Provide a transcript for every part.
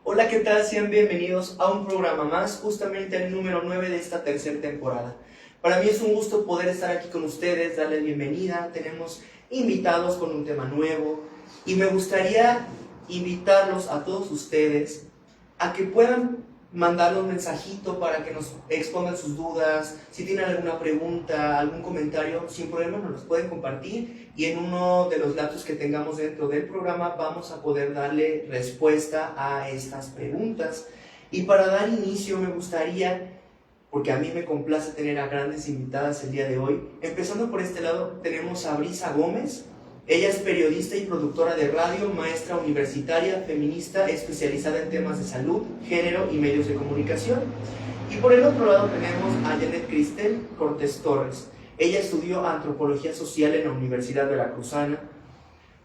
Hola, ¿qué tal? Sean bienvenidos a un programa más, justamente el número 9 de esta tercera temporada. Para mí es un gusto poder estar aquí con ustedes, darles bienvenida. Tenemos invitados con un tema nuevo y me gustaría invitarlos a todos ustedes a que puedan mandarnos un mensajito para que nos expongan sus dudas. Si tienen alguna pregunta, algún comentario, sin problema nos los pueden compartir y en uno de los lapsos que tengamos dentro del programa vamos a poder darle respuesta a estas preguntas. Y para dar inicio me gustaría, porque a mí me complace tener a grandes invitadas el día de hoy, empezando por este lado tenemos a Brisa Gómez. Ella es periodista y productora de radio, maestra universitaria, feminista, especializada en temas de salud, género y medios de comunicación. Y por el otro lado tenemos a Janet Cristel Cortés Torres. Ella estudió antropología social en la Universidad Veracruzana.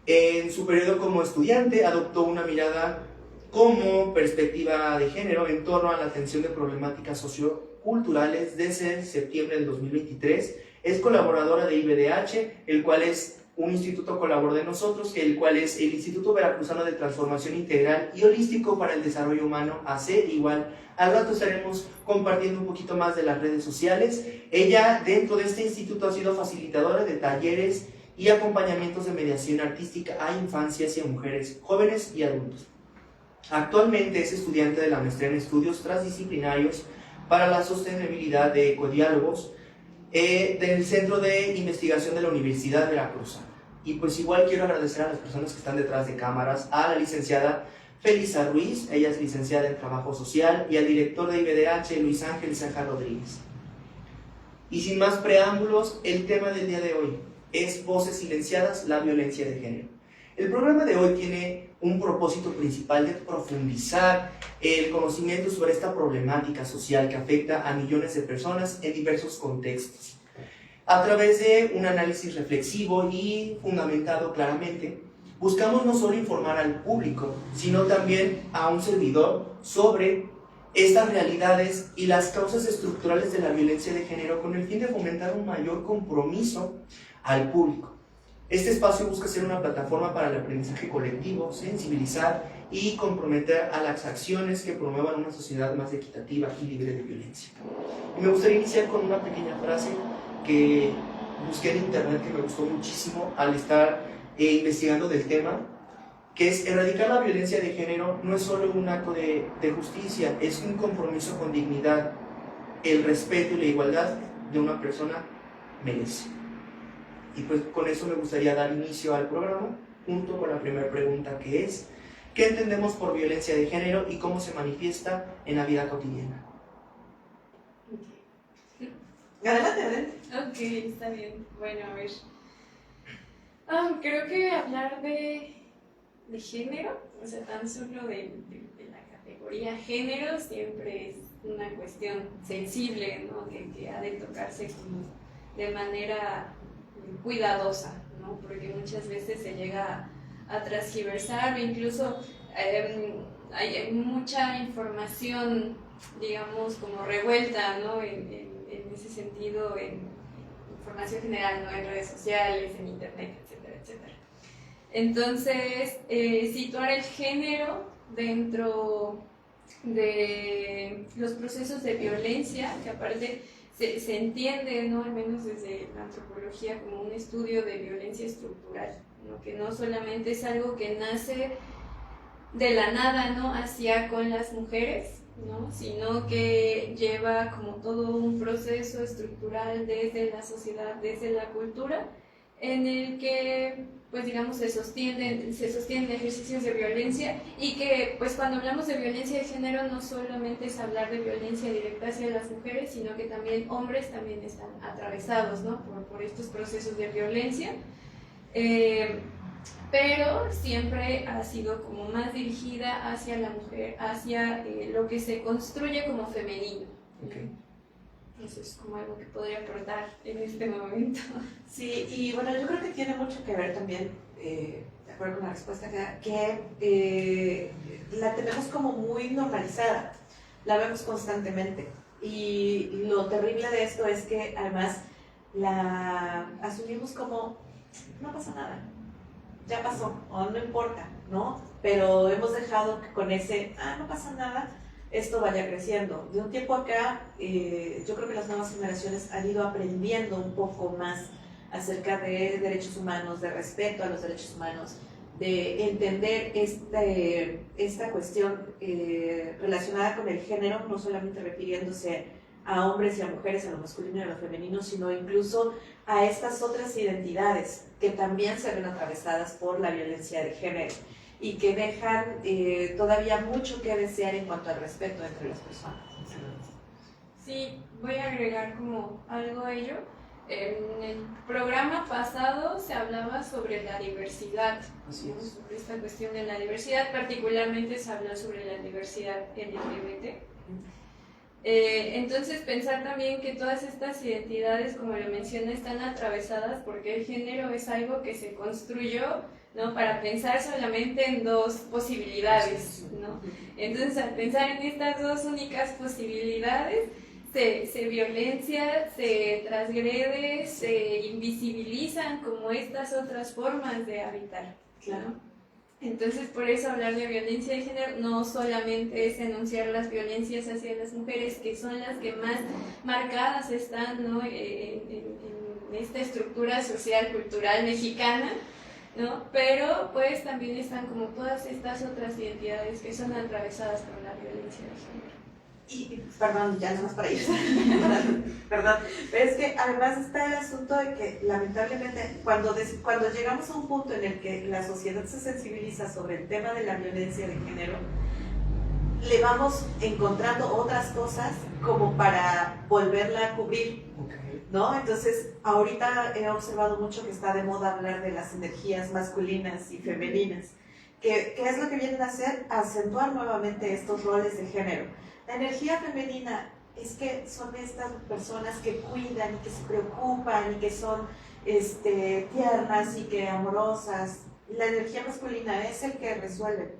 En su periodo como estudiante adoptó una mirada como perspectiva de género en torno a la atención de problemáticas socioculturales desde septiembre del 2023. Es colaboradora de IBDH, el cual es un instituto colaborador de nosotros, el cual es el Instituto Veracruzano de Transformación Integral y Holístico para el Desarrollo Humano, AC. Igual al rato estaremos compartiendo un poquito más de las redes sociales. Ella dentro de este instituto ha sido facilitadora de talleres y acompañamientos de mediación artística a infancias y a mujeres, jóvenes y adultos. Actualmente es estudiante de la maestría en estudios transdisciplinarios para la sostenibilidad de ecodiálogos del Centro de Investigación de la Universidad Veracruzana. Y pues igual quiero agradecer a las personas que están detrás de cámaras, a la licenciada Felisa Ruiz, ella es licenciada en Trabajo Social, y al director de IBDH, Luis Ángel Saja Rodríguez. Y sin más preámbulos, el tema del día de hoy es Voces Silenciadas, la violencia de género. El programa de hoy tiene un propósito principal de profundizar el conocimiento sobre esta problemática social que afecta a millones de personas en diversos contextos. A través de un análisis reflexivo y fundamentado claramente, buscamos no solo informar al público, sino también a un servidor sobre estas realidades y las causas estructurales de la violencia de género con el fin de fomentar un mayor compromiso al público. Este espacio busca ser una plataforma para el aprendizaje colectivo, sensibilizar y comprometer a las acciones que promuevan una sociedad más equitativa y libre de violencia. Y me gustaría iniciar con una pequeña frase que busqué en internet que me gustó muchísimo al estar investigando del tema, que es: erradicar la violencia de género no es solo un acto de justicia, es un compromiso con dignidad, el respeto y la igualdad de una persona merece. Y pues con eso me gustaría dar inicio al programa, junto con la primera pregunta, que es: ¿qué entendemos por violencia de género y cómo se manifiesta en la vida cotidiana? Adelante, adelante. Ok, está bien. Bueno, a ver. Creo que hablar de género, o sea, tan solo de la categoría género, siempre es una cuestión sensible, ¿no? Que ha de tocarse como de manera cuidadosa, ¿no? Porque muchas veces se llega a transgiversar, o incluso hay mucha información, digamos, como revuelta, ¿no? En ese sentido, en información general, ¿no? En redes sociales, en internet, etcétera, etcétera. Entonces, situar el género dentro de los procesos de violencia, que aparte se entiende, ¿no? Al menos desde la antropología, como un estudio de violencia estructural, ¿no? Que no solamente es algo que nace de la nada, ¿no? Hacia con las mujeres, ¿no? Sino que lleva como todo un proceso estructural desde la sociedad, desde la cultura, en el que, pues digamos, se sostienen ejercicios de violencia, y que, pues cuando hablamos de violencia de género no solamente es hablar de violencia directa hacia las mujeres, sino que también hombres también están atravesados, ¿no? por estos procesos de violencia. Pero siempre ha sido como más dirigida hacia la mujer, hacia lo que se construye como femenino. Okay. Eso es como algo que podría aportar en este momento. Sí, y bueno, yo creo que tiene mucho que ver también, de acuerdo con la respuesta que la tenemos como muy normalizada, la vemos constantemente. Y lo terrible de esto es que además la asumimos como no pasa nada. ya pasó, o no importa, ¿no? Pero hemos dejado que con ese, no pasa nada, esto vaya creciendo. De un tiempo acá, yo creo que las nuevas generaciones han ido aprendiendo un poco más acerca de derechos humanos, de respeto a los derechos humanos, de entender esta cuestión relacionada con el género, no solamente refiriéndose a hombres y a mujeres, a lo masculino y a lo femenino, sino incluso a estas otras identidades que también se ven atravesadas por la violencia de género y que dejan todavía mucho que desear en cuanto al respeto entre las personas. Sí, voy a agregar como algo a ello. En el programa pasado se hablaba sobre la diversidad, Así es. sobre esta cuestión de la diversidad, particularmente se habló sobre la diversidad LGBT. Entonces pensar también que todas estas identidades, como lo mencioné, están atravesadas porque el género es algo que se construyó, ¿no?, para pensar solamente en dos posibilidades, ¿no? Entonces al pensar en estas dos únicas posibilidades, se violencia, se transgrede, se invisibilizan como estas otras formas de habitar, Claro. ¿no? Entonces, por eso hablar de violencia de género no solamente es enunciar las violencias hacia las mujeres, que son las que más marcadas están, ¿no?, en esta estructura social, cultural mexicana, ¿no? Pero pues también están como todas estas otras identidades que son atravesadas por la violencia de género. Y, perdón, ya nada más para ir. Perdón, pero es que además está el asunto de que lamentablemente cuando llegamos a un punto en el que la sociedad se sensibiliza sobre el tema de la violencia de género, le vamos encontrando otras cosas como para volverla a cubrir, ¿no? Entonces, ahorita he observado mucho que está de moda hablar de las energías masculinas y femeninas. ¿Qué es lo que vienen a hacer? Acentuar nuevamente estos roles de género. La energía femenina es que son estas personas que cuidan y que se preocupan y que son tiernas y que amorosas. La energía masculina es el que resuelve.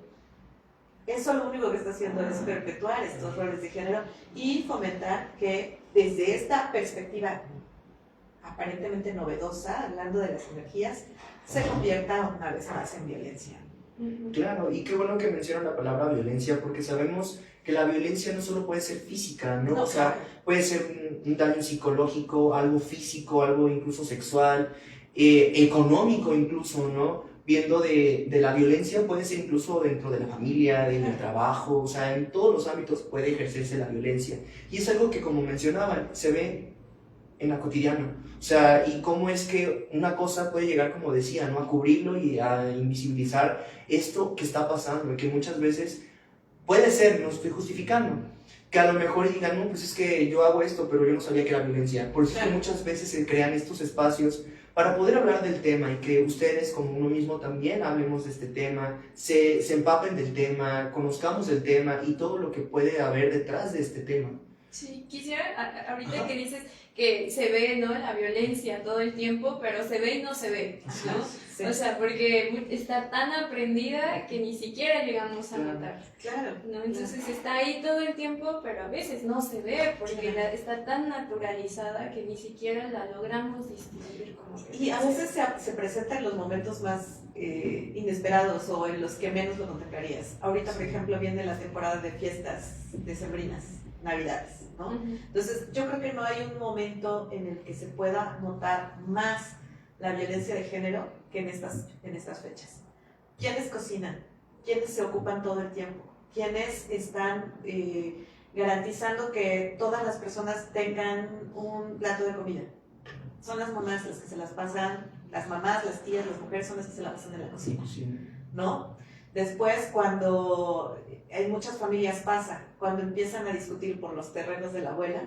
Eso lo único que está haciendo es perpetuar estos roles de género y fomentar que desde esta perspectiva aparentemente novedosa, hablando de las energías, se convierta una vez más en violencia. Claro, y qué bueno que mencionan la palabra violencia, porque sabemos que la violencia no solo puede ser física, ¿no? O sea, puede ser un daño psicológico, algo físico, algo incluso sexual, económico incluso, ¿no? Viendo de la violencia puede ser incluso dentro de la familia, en el trabajo, o sea, en todos los ámbitos puede ejercerse la violencia. Y es algo que, como mencionaban, se ve en la cotidiana. O sea, y cómo es que una cosa puede llegar, como decía, ¿no?, a cubrirlo y a invisibilizar esto que está pasando, y que muchas veces puede ser, no estoy justificando, que a lo mejor digan, no, pues es que yo hago esto, pero yo no sabía que era violencia. Por eso es que muchas veces se crean estos espacios para poder hablar del tema y que ustedes, como uno mismo, también hablemos de este tema, se empapen del tema, conozcamos el tema y todo lo que puede haber detrás de este tema. Sí, quisiera, ahorita que dices que se ve, ¿no?, la violencia todo el tiempo, pero se ve y no se ve, ¿no? Sí. O sea, porque está tan aprendida que ni siquiera llegamos a notar. Claro. ¿No? Entonces está ahí todo el tiempo, pero a veces no se ve porque está tan naturalizada que ni siquiera la logramos distinguir como y a veces se presenta en los momentos más inesperados o en los que menos lo contemplarías. Ahorita, por ejemplo, viene la temporada de fiestas decembrinas, Navidades, ¿no? Entonces, yo creo que no hay un momento en el que se pueda notar más la violencia de género que en estas fechas. ¿Quiénes cocinan? ¿Quiénes se ocupan todo el tiempo? ¿Quiénes están garantizando que todas las personas tengan un plato de comida? Son las mamás las que se las pasan, las mamás, las tías, las mujeres son las que se la pasan en la cocina, ¿no? Después, cuando en muchas familias pasa, cuando empiezan a discutir por los terrenos de la abuela,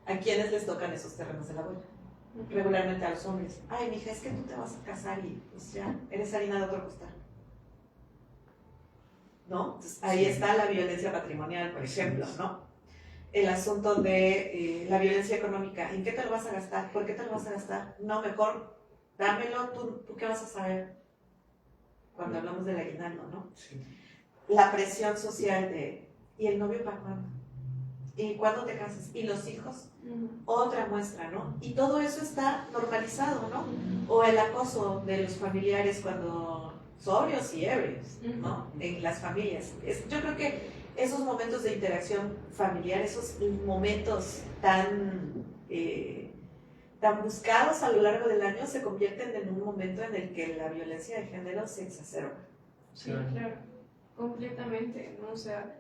¿a quiénes les tocan esos terrenos de la abuela? Regularmente a los hombres. Ay, mija, es que tú te vas a casar y pues ya, eres harina de otro costal, ¿no? Entonces, ahí está la violencia patrimonial, por ejemplo, ¿no? El asunto de la violencia económica. ¿En qué te lo vas a gastar? ¿Por qué te lo vas a gastar? No, mejor dámelo, ¿tú qué vas a saber? Cuando hablamos del aguinaldo, ¿no? Sí. La presión social de, ¿y el novio para cuándo? ¿Y cuándo te casas? ¿Y los hijos? Ujú. Otra muestra, ¿no? Y todo eso está normalizado, ¿no? O el acoso de los familiares cuando sobrios y ebrios, ¿no? En las familias. Yo creo que esos momentos de interacción familiar, esos momentos tan buscados a lo largo del año se convierten en un momento en el que la violencia de género se exacerba. Sí, claro, completamente, ¿no? O sea,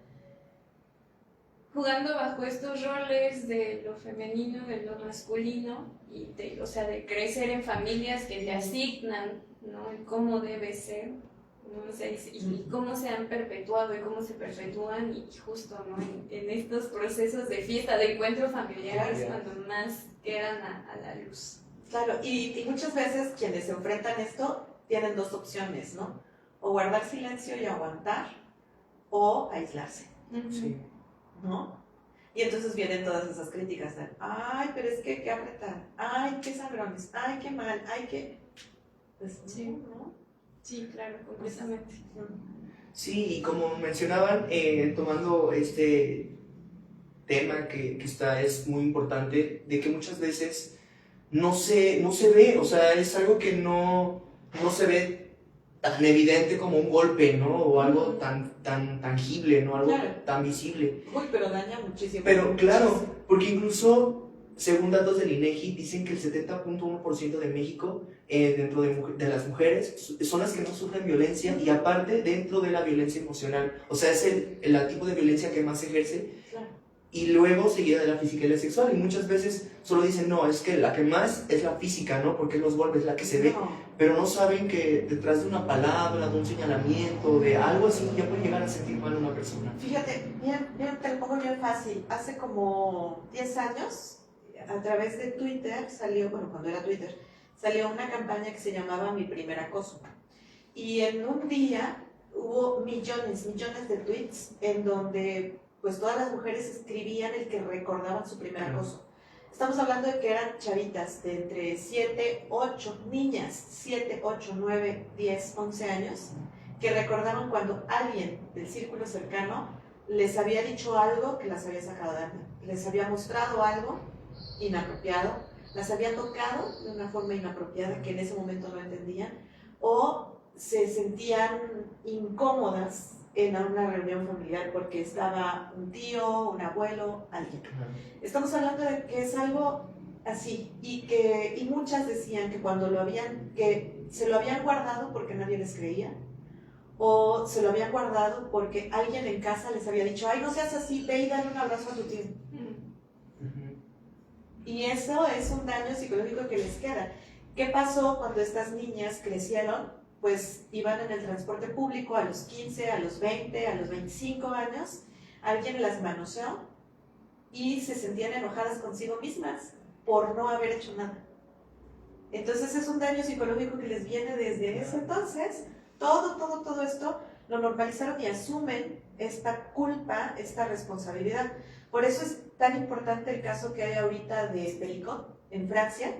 jugando bajo estos roles de lo femenino, de lo masculino, y o sea, de crecer en familias que te asignan, ¿no? El cómo debe ser, ¿no? O sea, y cómo se han perpetuado y cómo se perpetúan, y justo, ¿no? En estos procesos de fiesta, de encuentro familiar, es cuando más quedan a la luz. Claro, y muchas veces quienes se enfrentan a esto tienen dos opciones, ¿no? O guardar silencio y aguantar, o aislarse, Sí. ¿no? Y entonces vienen todas esas críticas de, ay, pero es que qué apretar, ay, qué sangrones, ay, qué mal, ay, qué... Pues, Sí. ¿no? Sí, claro, completamente. Sí, y como mencionaban, tomando este tema que es muy importante, de que muchas veces no se ve, o sea, es algo que no se ve tan evidente como un golpe, ¿no? O algo tan tangible, ¿no? Algo Claro. tan visible. Uy, pero daña muchísimo. Pero claro, porque incluso, según datos del INEGI, dicen que el 70.1% de México, dentro de las mujeres, son las que no sufren violencia, y aparte dentro de la violencia emocional. O sea, es el tipo de violencia que más se ejerce, Claro. y luego seguida de la física y la sexual. Y muchas veces solo dicen, no, es que la que más es la física, ¿no? Porque los golpes, la que se ve. No. Pero no saben que detrás de una palabra, de un señalamiento, de algo así, ya puede llegar a sentir mal a una persona. Fíjate, bien, te lo pongo bien fácil. Hace como 10 años, a través de Twitter salió, bueno, cuando era Twitter, salió una campaña que se llamaba Mi Primer Acoso. Y en un día hubo millones de tweets en donde pues todas las mujeres escribían el que recordaban su primer acoso. Estamos hablando de que eran chavitas de entre 7, 8, niñas, 7, 8, 9, 10, 11 años, que recordaban cuando alguien del círculo cercano les había dicho algo que las había sacado de onda, les había mostrado algo inapropiado, las había tocado de una forma inapropiada que en ese momento no entendían, o se sentían incómodas en una reunión familiar porque estaba un tío, un abuelo, alguien. Estamos hablando de que es algo así, y muchas decían que cuando que se lo habían guardado porque nadie les creía, o se lo habían guardado porque alguien en casa les había dicho, ay, no seas así, ve y dale un abrazo a tu tío. Y eso es un daño psicológico que les queda. ¿Qué pasó cuando estas niñas crecieron? Pues iban en el transporte público a los 15, a los 20, a los 25 años, alguien las manoseó y se sentían enojadas consigo mismas por no haber hecho nada. Entonces es un daño psicológico que les viene desde ese entonces. Todo esto lo normalizaron y asumen esta culpa, esta responsabilidad. Por eso es tan importante el caso que hay ahorita de Pericot en Francia,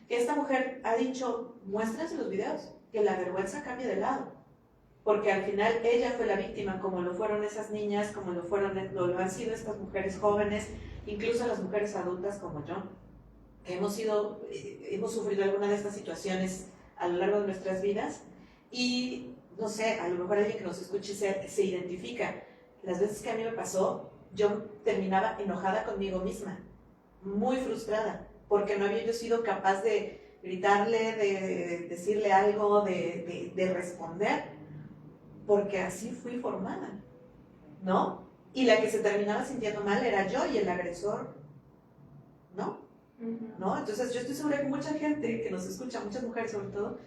que esta mujer ha dicho, muéstrense los videos, que la vergüenza cambie de lado, porque al final ella fue la víctima, como lo fueron esas niñas, como lo han sido estas mujeres jóvenes, incluso las mujeres adultas como yo, que hemos sufrido alguna de estas situaciones a lo largo de nuestras vidas, y no sé, a lo mejor alguien que nos escuche se identifica. Las veces que a mí me pasó, yo terminaba enojada conmigo misma, muy frustrada, porque no había yo sido capaz de gritarle, de decirle algo, de responder, porque así fui formada, ¿no? Y la que se terminaba sintiendo mal era yo y el agresor, ¿no? ¿No? Entonces yo estoy segura que mucha gente que nos escucha, muchas mujeres sobre todo,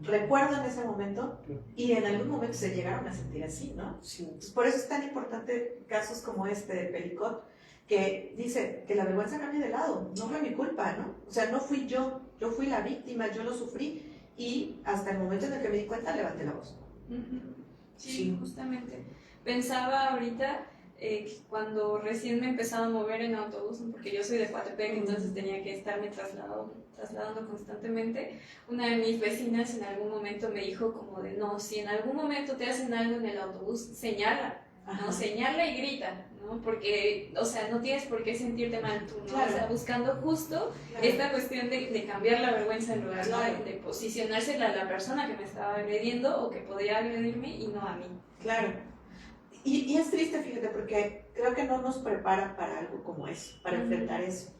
recuerdan ese momento y en algún momento se llegaron a sentir así, ¿no? Sí. Entonces, por eso es tan importante casos como este de Pericot, que dice que la vergüenza cambie de lado, no fue mi culpa, ¿no? O sea, no fui yo fui la víctima, yo lo sufrí, y hasta el momento en el que me di cuenta levanté la voz. Sí, justamente. Pensaba ahorita cuando recién me empezaba a mover en autobús, porque yo soy de Coatepec, entonces tenía que estarme trasladando constantemente. Una de mis vecinas en algún momento me dijo como de, no, si en algún momento te hacen algo en el autobús, señala. Ajá. ¿no? Señala y grita, ¿no? Porque, o sea, no tienes por qué sentirte mal tú, ¿no? Claro. O sea, buscando justo Claro. esta cuestión de cambiar la vergüenza en lugar, ¿no? Claro. De posicionársela a la persona que me estaba agrediendo o que podría agredirme y no a mí. Claro. Y es triste, fíjate, porque creo que no nos preparan para algo como eso, para enfrentar eso.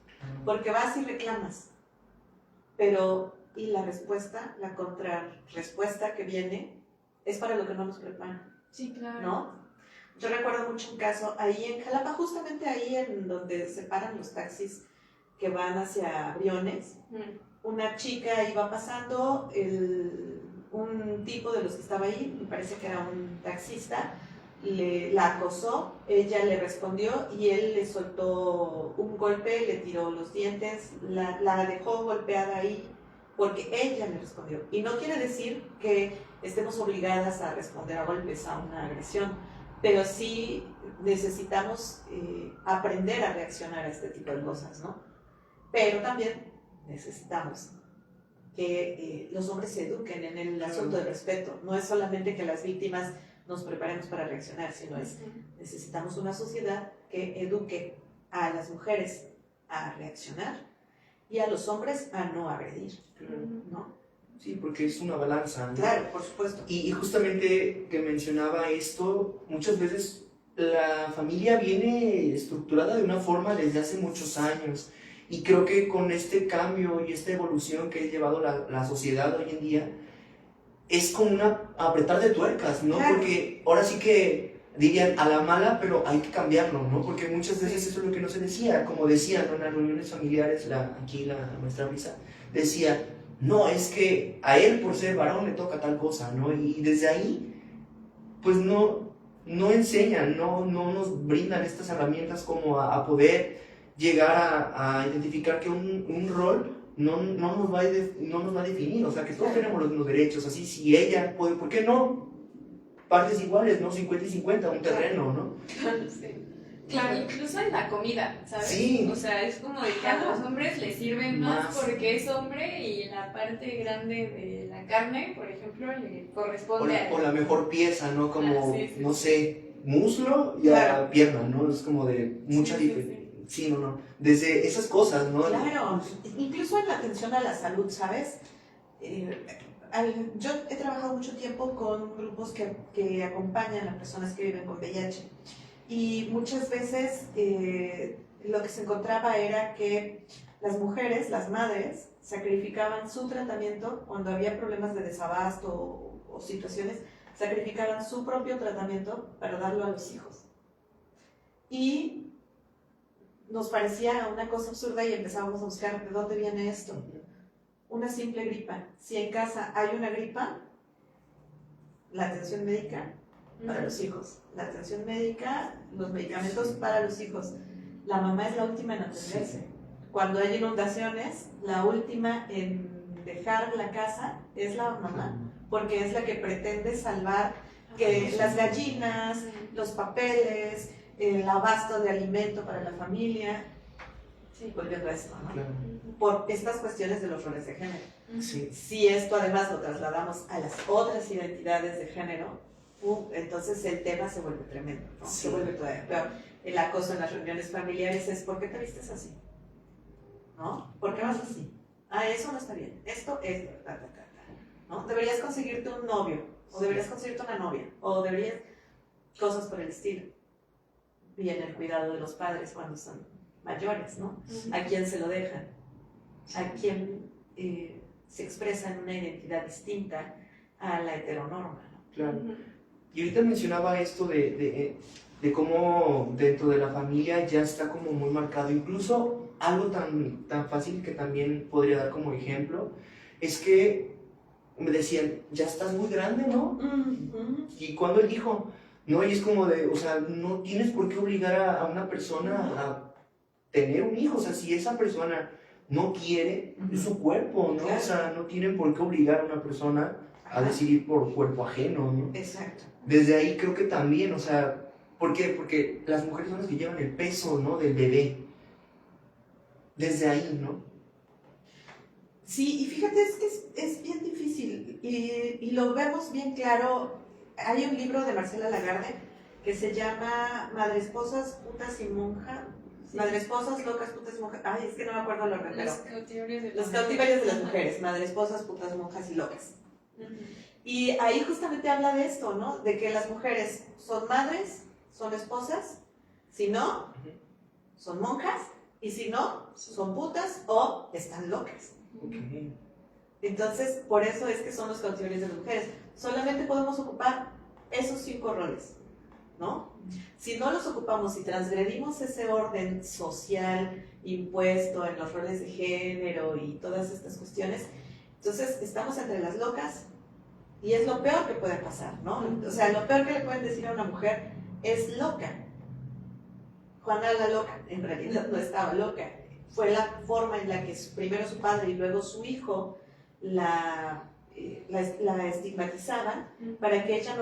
Porque vas y reclamas, pero y la respuesta, la contrarrespuesta que viene, es para lo que no nos preparan, Sí, claro. ¿no? Yo recuerdo mucho un caso ahí en Jalapa, justamente ahí en donde se paran los taxis que van hacia Briones. Una chica iba pasando, un tipo de los que estaba ahí, me parece que era un taxista, la acosó, ella le respondió y él le soltó un golpe, le tiró los dientes, la dejó golpeada ahí porque ella le respondió. Y no quiere decir que estemos obligadas a responder a golpes a una agresión, pero sí necesitamos aprender a reaccionar a este tipo de cosas, ¿no? Pero también necesitamos que los hombres se eduquen en el asunto del respeto. No es solamente que las víctimas nos preparemos para reaccionar, sino necesitamos una sociedad que eduque a las mujeres a reaccionar y a los hombres a no agredir, ¿no? Sí, porque es una balanza, ¿no? Claro, por supuesto. Y justamente que mencionaba esto, muchas veces la familia viene estructurada de una forma desde hace muchos años. Y creo que con este cambio y esta evolución que ha llevado la sociedad hoy en día, es como una apretar de tuercas, ¿no? Claro. Porque ahora sí que dirían a la mala, pero hay que cambiarlo, ¿no? Porque muchas veces eso es lo que no se decía. Como decían, ¿no? En las reuniones familiares, aquí la maestra Brisa decía, no, es que a él por ser varón le toca tal cosa, ¿no? Y desde ahí, pues no enseñan, no nos brindan estas herramientas como a poder llegar a identificar que un rol no nos va a definir, o sea, que todos tenemos los mismos derechos, así si ella puede, ¿por qué no? Partes iguales, ¿no? 50 y 50, un terreno, ¿no? Sí. Claro, incluso en la comida, ¿sabes? Sí. O sea, es como de que a los hombres les sirve más porque es hombre y la parte grande de la carne, por ejemplo, le corresponde a él. O la mejor pieza, ¿no? Como, sí. no sé, muslo y a la pierna, ¿no? Es como de mucha diferencia. Sí, no. Desde esas cosas, ¿no? Claro, incluso en la atención a la salud, ¿sabes? Yo he trabajado mucho tiempo con grupos que acompañan a personas que viven con VIH y muchas veces lo que se encontraba era que las mujeres, las madres, sacrificaban su tratamiento cuando había problemas de desabasto o situaciones, sacrificaban su propio tratamiento para darlo a los hijos. Y nos parecía una cosa absurda y empezábamos a buscar de dónde viene esto. Una simple gripa. Si en casa hay una gripa, la atención médica para los hijos. La atención médica, los medicamentos para los hijos. La mamá es la última en atenderse. Cuando hay inundaciones, la última en dejar la casa es la mamá, porque es la que pretende salvar que las gallinas, los papeles, el abasto de alimento para la familia, volviendo a esto, ¿no? Claro. Por estas cuestiones de los roles de género. Sí. Si esto además lo trasladamos a las otras identidades de género, entonces el tema se vuelve tremendo, ¿no? Sí. Se vuelve todavía peor. El acoso en las reuniones familiares es ¿por qué te vistes así? ¿No? ¿Por qué vas así? Eso no está bien. Esto, ¿no? Deberías conseguirte un novio, o deberías conseguirte una novia, o deberías cosas por el estilo. Viene el cuidado de los padres cuando son mayores, ¿no? ¿A quién se lo dejan? ¿A quién se expresa en una identidad distinta a la heteronorma, ¿no? Claro. Y ahorita mencionaba esto de cómo dentro de la familia ya está como muy marcado, incluso algo tan fácil que también podría dar como ejemplo, es que me decían, ya estás muy grande, ¿no? ¿Y cuándo el hijo? No, y es como de, o sea, no tienes por qué obligar a una persona a tener un hijo, o sea, si esa persona no quiere, es su cuerpo, ¿no? Claro. O sea, no tienen por qué obligar a una persona a decidir por cuerpo ajeno, ¿no? Exacto. Desde ahí creo que también, o sea, ¿por qué? Porque las mujeres son las que llevan el peso, ¿no? Del bebé. Desde ahí, ¿no? Sí, y fíjate, es que es bien difícil y lo vemos bien claro. Hay un libro de Marcela Lagarde que se llama Madresposas, Putas y Monjas. Sí. Madresposas, Locas, Putas y Monjas. Ay, es que no me acuerdo el orden, pero... Los cautiverios de Los cautiverios de las mujeres, madresposas, putas, monjas y locas. Y ahí justamente habla de esto, ¿no? De que las mujeres son madres, son esposas, si no, son monjas, y si no, son putas o están locas. Okay. Entonces, por eso es que son los cautiverios de las mujeres. Solamente podemos ocupar esos 5 roles, ¿no? Si no los ocupamos y transgredimos ese orden social impuesto en los roles de género y todas estas cuestiones, entonces estamos entre las locas y es lo peor que puede pasar, ¿no? O sea, lo peor que le pueden decir a una mujer es loca. Juana la loca, en realidad no estaba loca. Fue la forma en la que primero su padre y luego su hijo la estigmatizaban para que ella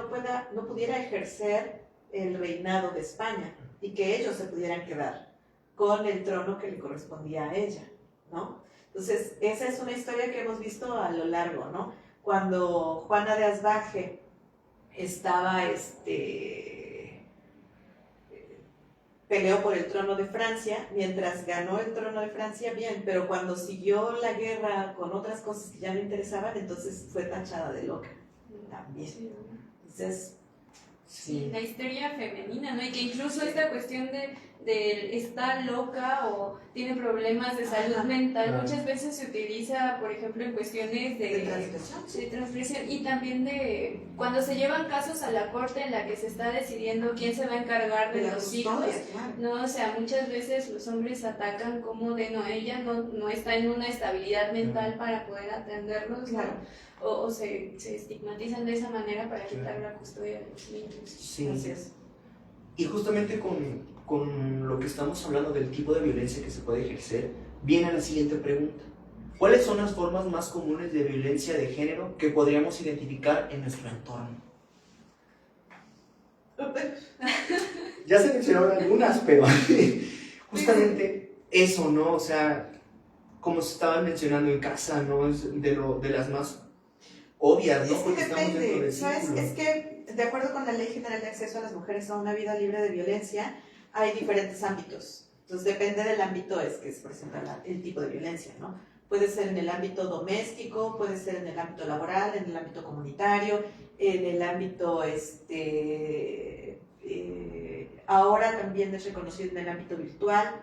no pudiera ejercer el reinado de España y que ellos se pudieran quedar con el trono que le correspondía a ella, ¿no? Entonces, esa es una historia que hemos visto a lo largo, ¿no? Cuando Juana de Asbaje estaba, peleó por el trono de Francia, mientras ganó el trono de Francia, bien, pero cuando siguió la guerra con otras cosas que ya le interesaban, entonces fue tachada de loca también. Sí. Entonces, Sí, la historia femenina, ¿no? Y que incluso esta cuestión de está loca o tiene problemas de salud mental, claro. muchas veces se utiliza, por ejemplo, en cuestiones de transgresión. de transgresión y también de cuando se llevan casos a la corte en la que se está decidiendo quién se va a encargar de los hijos, claro. ¿no? O sea, muchas veces los hombres atacan como de no, ella no está en una estabilidad mental para poder atenderlos, ¿no? Claro. O se estigmatizan de esa manera para quitar la custodia de los niños. Sí. Así es. Y justamente con lo que estamos hablando del tipo de violencia que se puede ejercer, viene la siguiente pregunta. ¿Cuáles son las formas más comunes de violencia de género que podríamos identificar en nuestro entorno? Ya se mencionaron algunas, pero justamente eso, ¿no? O sea, como se estaban mencionando en casa, ¿no? Es de las más obvias, ¿no? Es que Porque estamos dentro depende, del ¿sabes? círculo. Es que, de acuerdo con la Ley General de Acceso a las Mujeres a una Vida Libre de Violencia, hay diferentes ámbitos. Entonces, depende del ámbito es que se presenta el tipo de violencia, ¿no? Puede ser en el ámbito doméstico, puede ser en el ámbito laboral, en el ámbito comunitario, en el ámbito, ahora también es reconocido en el ámbito virtual.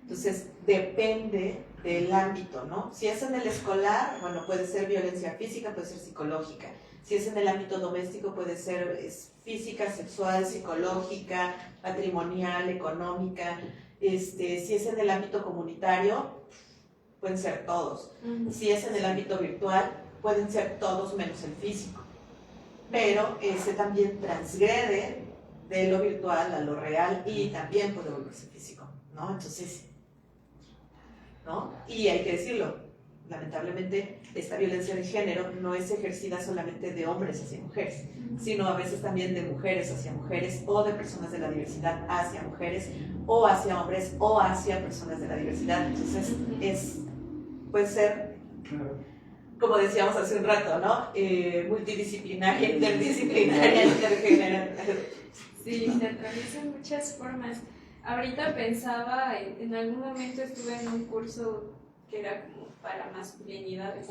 Entonces, depende del ámbito, ¿no? Si es en el escolar, bueno, puede ser violencia física, puede ser psicológica. Si es en el ámbito doméstico, puede ser física, sexual, psicológica, patrimonial, económica. Si es en el ámbito comunitario, pueden ser todos. Si es en el ámbito virtual, pueden ser todos menos el físico. Pero ese también transgrede de lo virtual a lo real y también puede volverse físico, ¿no? Entonces, ¿no? Y hay que decirlo, lamentablemente esta violencia de género no es ejercida solamente de hombres hacia mujeres, sino a veces también de mujeres hacia mujeres o de personas de la diversidad hacia mujeres o hacia hombres o hacia personas de la diversidad. Entonces puede ser, como decíamos hace un rato, ¿no? Multidisciplinaria, interdisciplinaria, intergeneracional. Sí, se atraviesan muchas formas. Ahorita pensaba, en algún momento estuve en un curso que era como para masculinidades.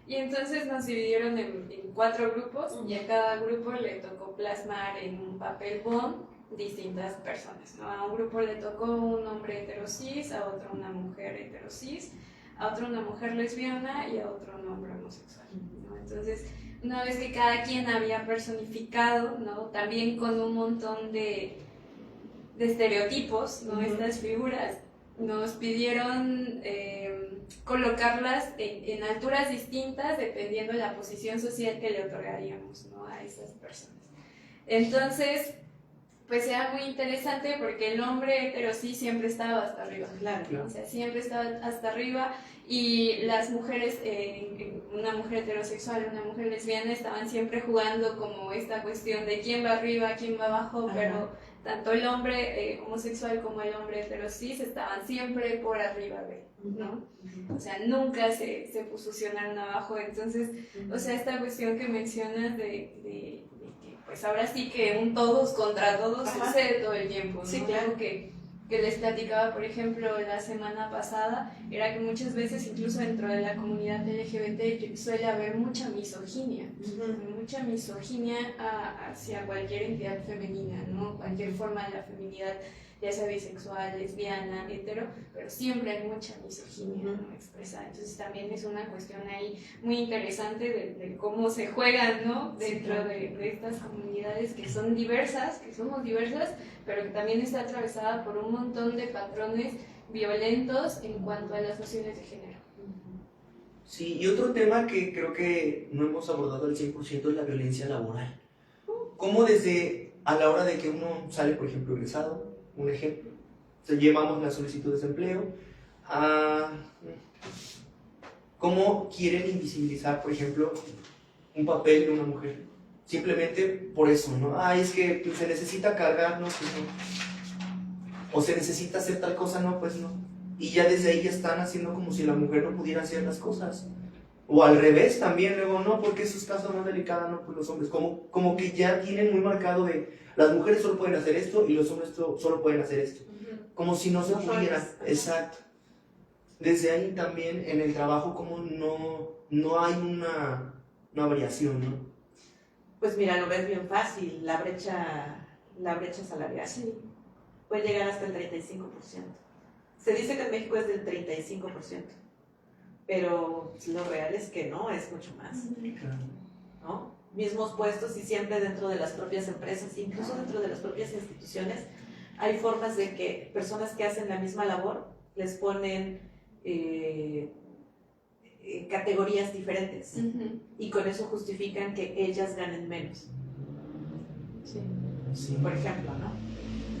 Y entonces nos dividieron en 4 grupos y a cada grupo le tocó plasmar en un papel bond distintas personas, ¿no? A un grupo le tocó un hombre heterosis, a otro una mujer heterosis, a otro una mujer lesbiana y a otro un hombre homosexual, ¿no? Entonces, una vez que cada quien había personificado, ¿no? También con un montón de estereotipos, ¿no? Estas figuras, nos pidieron colocarlas en alturas distintas dependiendo de la posición social que le otorgaríamos, ¿no? A esas personas. Entonces, pues era muy interesante porque el hombre heterosis siempre estaba hasta arriba, Claro. ¿no? O sea, siempre estaba hasta arriba y las mujeres, una mujer heterosexual, una mujer lesbiana, estaban siempre jugando como esta cuestión de quién va arriba, quién va abajo, pero tanto el hombre homosexual como el hombre heterosis estaban siempre por arriba de él, ¿no? O sea, nunca se posicionaron abajo. Entonces, o sea, esta cuestión que mencionas de que pues ahora sí que un todos contra todos Ajá. sucede todo el tiempo, ¿no? Sí, claro. Algo que les platicaba, por ejemplo, la semana pasada, era que muchas veces, incluso dentro de la comunidad LGBT, suele haber mucha misoginia. Mucha misoginia hacia cualquier entidad femenina, ¿no? Cualquier forma de la feminidad, ya sea bisexual, lesbiana, hetero, pero siempre hay mucha misoginia, ¿no? Expresada. Entonces también es una cuestión ahí muy interesante de cómo se juegan, ¿no? Dentro de estas comunidades que son diversas, que somos diversas, pero que también está atravesada por un montón de patrones violentos en cuanto a las nociones de género. Sí, y otro tema que creo que no hemos abordado al 100% es la violencia laboral. Cómo desde a la hora de que uno sale, por ejemplo, egresado, un ejemplo, llevamos la solicitud de desempleo, cómo quieren invisibilizar, por ejemplo, un papel de una mujer, simplemente por eso, ¿no? Es que pues, se necesita cargar, no, pues no. O se necesita hacer tal cosa, no, pues no. Y ya desde ahí ya están haciendo como si la mujer no pudiera hacer las cosas. O al revés también, luego, no, porque eso es caso más delicado, no, pues los hombres, como que ya tienen muy marcado de, las mujeres solo pueden hacer esto y los hombres solo pueden hacer esto. Como si no se pudiera, exacto. Desde ahí también en el trabajo como no hay una variación, ¿no? Pues mira, lo ves bien fácil, la brecha salarial. Sí. Puede llegar hasta el 35%. Se dice que en México es del 35%, pero lo real es que no, es mucho más, ¿no? Mismos puestos y siempre dentro de las propias empresas, incluso dentro de las propias instituciones, hay formas de que personas que hacen la misma labor les ponen categorías diferentes y con eso justifican que ellas ganen menos. Sí. Por ejemplo, ¿no?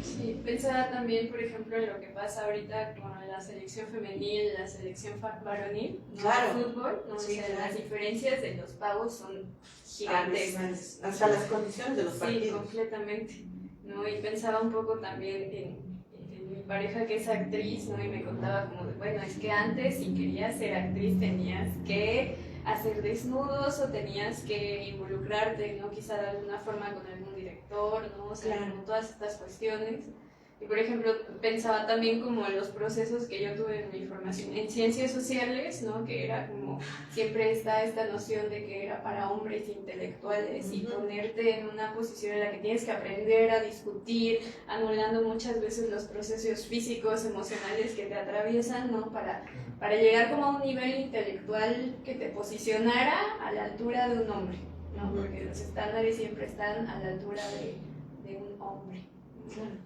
Sí, pensaba también, por ejemplo, en lo que pasa ahorita con la selección femenil, la selección varonil, ¿no? Claro. El fútbol, ¿no? Sí, O sea, claro. las diferencias de los pagos son gigantes. Hasta las condiciones de los Sí, partidos. completamente, ¿no? Y pensaba un poco también en mi pareja que es actriz, ¿no? Y me contaba como de, bueno, es que antes si querías ser actriz tenías que hacer desnudos o tenías que involucrarte, ¿no? Quizá de alguna forma con algún director, ¿no? O sea, Claro. como todas estas cuestiones. Y por ejemplo, pensaba también como en los procesos que yo tuve en mi formación en ciencias sociales, ¿no? Que era como, siempre está esta noción de que era para hombres intelectuales y ponerte en una posición en la que tienes que aprender a discutir, anulando muchas veces los procesos físicos, emocionales que te atraviesan, ¿no? Para llegar como a un nivel intelectual que te posicionara a la altura de un hombre, ¿no? Porque los estándares siempre están a la altura de un hombre. Claro.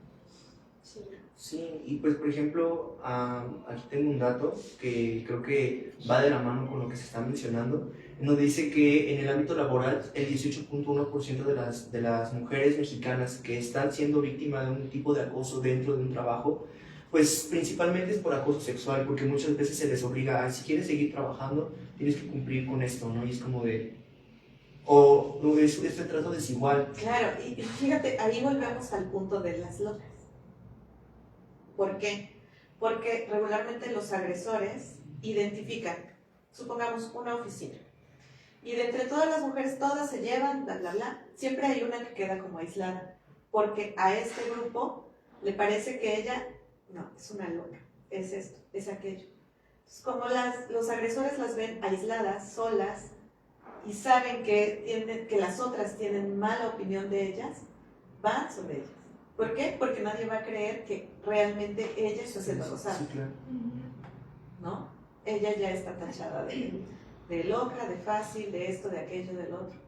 Sí. Sí, y pues por ejemplo, aquí tengo un dato que creo que va de la mano con lo que se está mencionando, nos dice que en el ámbito laboral el 18.1% de las mujeres mexicanas que están siendo víctimas de un tipo de acoso dentro de un trabajo, pues principalmente es por acoso sexual, porque muchas veces se les obliga si quieres seguir trabajando, tienes que cumplir con esto, ¿no? Y es como de, o no, es este trato desigual. Claro, y fíjate, ahí volvemos al punto de las locas. ¿Por qué? Porque regularmente los agresores identifican, supongamos, una oficina. Y de entre todas las mujeres, todas se llevan, bla, bla, bla. Siempre hay una que queda como aislada. Porque a este grupo le parece que ella, no, es una loca, es esto, es aquello. Entonces, como los agresores las ven aisladas, solas, y saben que las otras tienen mala opinión de ellas, van sobre ellas. ¿Por qué? Porque nadie va a creer que realmente ella está haciendo algo Sí, claro. ¿no? Ella ya está tachada de loca, de fácil, de esto, de aquello, del otro.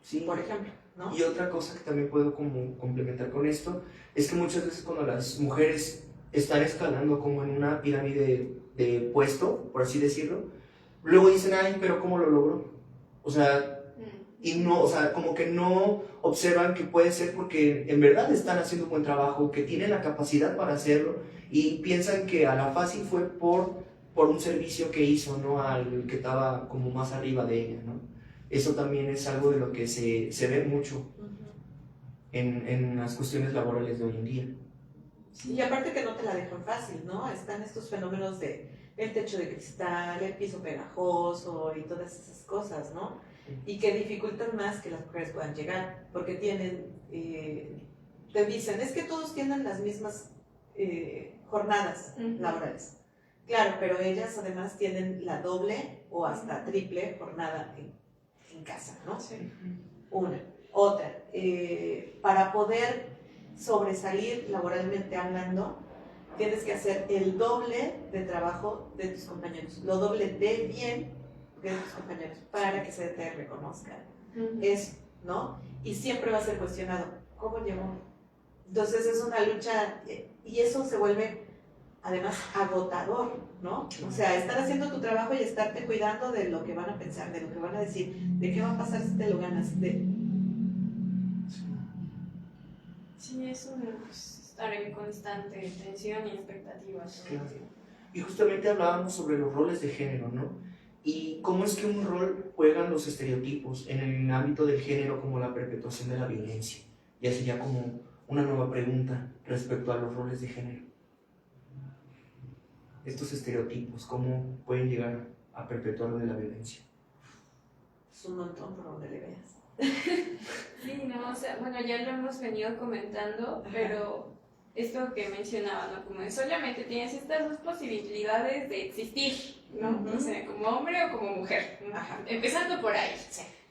Sí. Por ejemplo, ¿no? Y otra cosa que también puedo como complementar con esto es que muchas veces cuando las mujeres están escalando como en una pirámide de puesto, por así decirlo, luego dicen, pero ¿cómo lo logró? O sea, y no, o sea, como que no observan que puede ser porque en verdad están haciendo un buen trabajo, que tienen la capacidad para hacerlo y piensan que a la fácil fue por un servicio que hizo, ¿no? Al que estaba como más arriba de ella, ¿no? Eso también es algo de lo que se ve mucho en las cuestiones laborales de hoy en día. Sí, y aparte que no te la dejan fácil, ¿no? Están estos fenómenos de el techo de cristal, el piso pegajoso y todas esas cosas, ¿no? y que dificultan más que las mujeres puedan llegar, porque tienen, te dicen, es que todos tienen las mismas jornadas laborales. Claro, pero ellas además tienen la doble o hasta triple jornada en casa, ¿no? Sí. Una. Otra, para poder sobresalir laboralmente hablando, tienes que hacer el doble de trabajo de tus compañeros, lo doble de bien que de tus compañeros, para que se te reconozca. Eso, ¿no? Y siempre va a ser cuestionado, ¿cómo llegó? Entonces es una lucha, y eso se vuelve además agotador, ¿no? O sea, estar haciendo tu trabajo y estarte cuidando de lo que van a pensar, de lo que van a decir, de qué va a pasar si te lo ganas. Sí, es estar en constante tensión y expectativas. Claro. Y justamente hablábamos sobre los roles de género, ¿no? Y cómo es que un rol juegan los estereotipos en el ámbito del género como la perpetuación de la violencia. Ya sería como una nueva pregunta respecto a los roles de género. Estos estereotipos, ¿cómo pueden llegar a perpetuar lo de la violencia? Es un montón por donde le veas. Sí, no, o sea, bueno, ya lo hemos venido comentando, pero esto que mencionaba, ¿no? Como de solamente tienes estas dos posibilidades de existir, ¿no? O sea, como hombre o como mujer, ¿no? Empezando por ahí,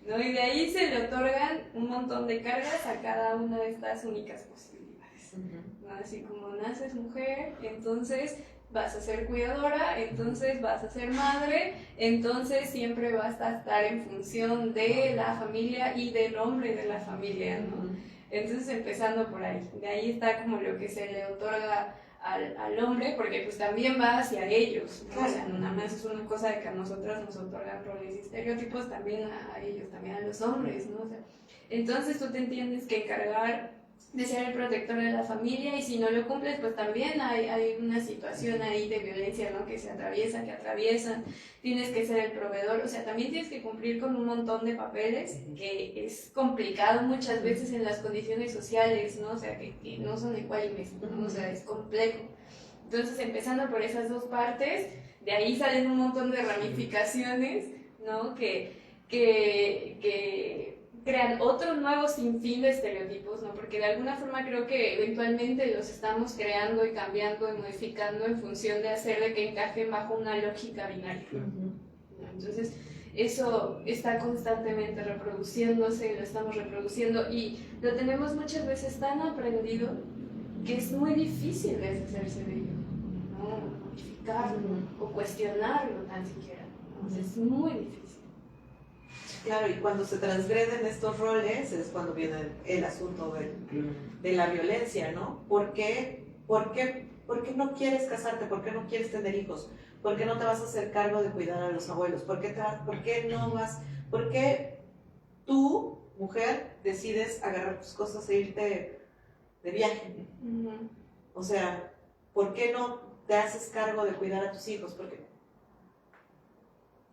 ¿no? Y de ahí se le otorgan un montón de cargas a cada una de estas únicas posibilidades, ¿no? Así como naces mujer, entonces vas a ser cuidadora, entonces vas a ser madre, entonces siempre vas a estar en función de la familia y del hombre de la familia, ¿no? Entonces empezando por ahí, de ahí está como lo que se le otorga al hombre, porque pues también va hacia ellos, ¿no? O sea, no nada más es una cosa de que a nosotras nos otorgan roles y estereotipos, también a ellos, también a los hombres, ¿no? O sea, entonces tú te tienes que encargar de ser el protector de la familia, y si no lo cumples, pues también hay una situación ahí de violencia, ¿no? Que atraviesan, tienes que ser el proveedor, o sea, también tienes que cumplir con un montón de papeles, que es complicado muchas veces en las condiciones sociales, ¿no? O sea, que no son ecuánimes, ¿no? O sea, es complejo. Entonces, empezando por esas dos partes, de ahí salen un montón de ramificaciones, ¿no? Que crean otro nuevo sinfín de estereotipos, ¿no? Porque de alguna forma creo que eventualmente los estamos creando y cambiando y modificando en función de hacer de que encajen bajo una lógica binaria. Entonces, eso está constantemente reproduciéndose, lo estamos reproduciendo y lo tenemos muchas veces tan aprendido que es muy difícil deshacerse de ello, ¿no? Modificarlo o cuestionarlo tan siquiera, ¿no? O sea, es muy difícil. Claro, y cuando se transgreden estos roles es cuando viene el asunto de la violencia, ¿no? ¿Por qué no quieres casarte? ¿Por qué no quieres tener hijos? ¿Por qué no te vas a hacer cargo de cuidar a los abuelos? ¿Por qué no vas? ¿Por qué tú, mujer, decides agarrar tus cosas e irte de viaje? O sea, ¿por qué no te haces cargo de cuidar a tus hijos? ¿Por qué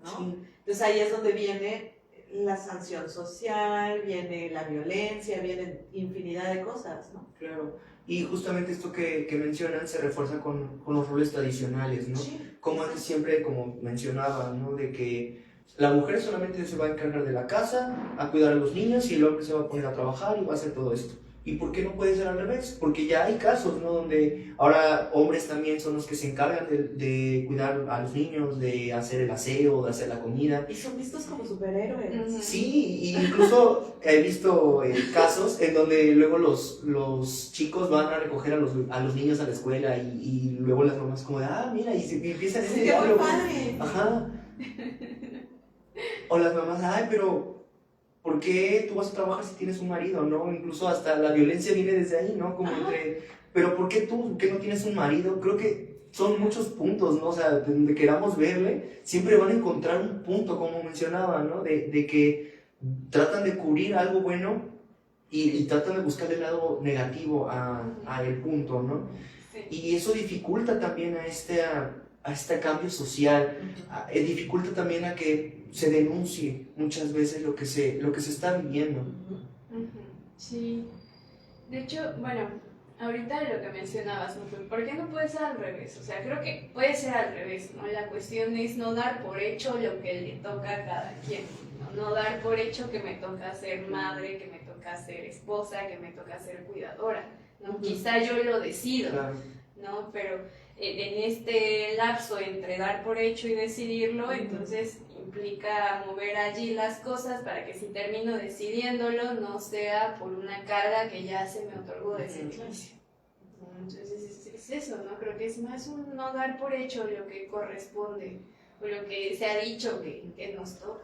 no? Sí. Entonces ahí es donde viene la sanción social, viene la violencia, vienen infinidad de cosas, ¿no? Claro, y justamente esto que mencionan se refuerza con los roles tradicionales, ¿no? Sí. Como antes siempre, como mencionaba, ¿no? De que la mujer solamente se va a encargar de la casa, a cuidar a los niños, y el hombre se va a poner a trabajar y va a hacer todo esto. ¿Y por qué no puede ser al revés? Porque ya hay casos, ¿no? Donde ahora hombres también son los que se encargan de cuidar a los niños, de hacer el aseo, de hacer la comida. Y son vistos como superhéroes. Sí, incluso he visto casos en donde luego los chicos van a recoger a los niños a la escuela y luego las mamás como de, mira, y empiezan ese diálogo. ¡Qué padre! Ajá. O las mamás, pero ¿por qué tú vas a trabajar si tienes un marido, no? Incluso hasta la violencia viene desde ahí, ¿no? Como pero ¿por qué tú que no tienes un marido? Creo que son muchos puntos, ¿no? O sea, de donde queramos verle, siempre van a encontrar un punto, como mencionaba, ¿no? De que tratan de cubrir algo bueno y tratan de buscar el lado negativo a el punto, ¿no? Sí. Y eso dificulta también a este cambio social, dificulta también a que se denuncie muchas veces lo que se está viviendo. Sí, de hecho, bueno, ahorita lo que mencionabas, ¿no? ¿Por qué no puede ser al revés? O sea, creo que puede ser al revés, ¿no? La cuestión es no dar por hecho lo que le toca a cada quien, ¿no? No dar por hecho que me toca ser madre, que me toca ser esposa, que me toca ser cuidadora, ¿no? Quizá yo lo decido, Claro. ¿no? Pero en este lapso entre dar por hecho y decidirlo, entonces implica mover allí las cosas para que si termino decidiéndolo no sea por una carga que ya se me otorgó desde el inicio. Entonces es eso, ¿no? Creo que es más un no dar por hecho lo que corresponde o lo que se ha dicho que nos toca.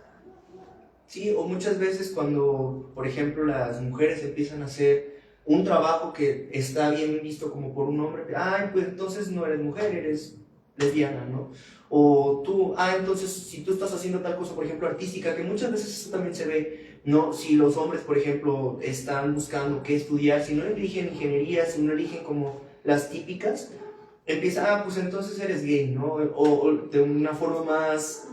Sí, o muchas veces cuando, por ejemplo, las mujeres empiezan a hacer un trabajo que está bien visto como por un hombre, ay, pues entonces no eres mujer, eres lesbiana, ¿no? O tú, entonces si tú estás haciendo tal cosa, por ejemplo, artística, que muchas veces eso también se ve, ¿no? Si los hombres, por ejemplo, están buscando qué estudiar, si no eligen ingeniería, si no eligen como las típicas, empieza, pues entonces eres gay, ¿no? O de una forma más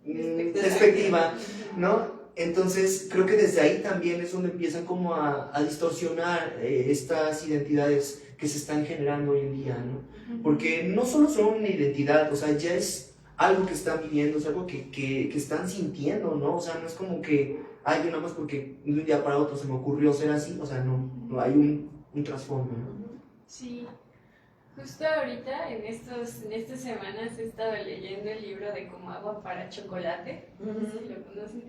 despectiva, ¿no? Entonces creo que desde ahí también es donde empiezan como a distorsionar estas identidades que se están generando hoy en día, ¿no? Porque no solo son una identidad, o sea, ya es algo que están viviendo, es algo que están sintiendo, ¿no? O sea, no es como que, yo nada más porque de un día para otro se me ocurrió ser así, o sea, no hay un trasfondo, ¿no? Sí. Justo ahorita, en estas semanas, he estado leyendo el libro de Como agua para chocolate, no sé si lo conocen.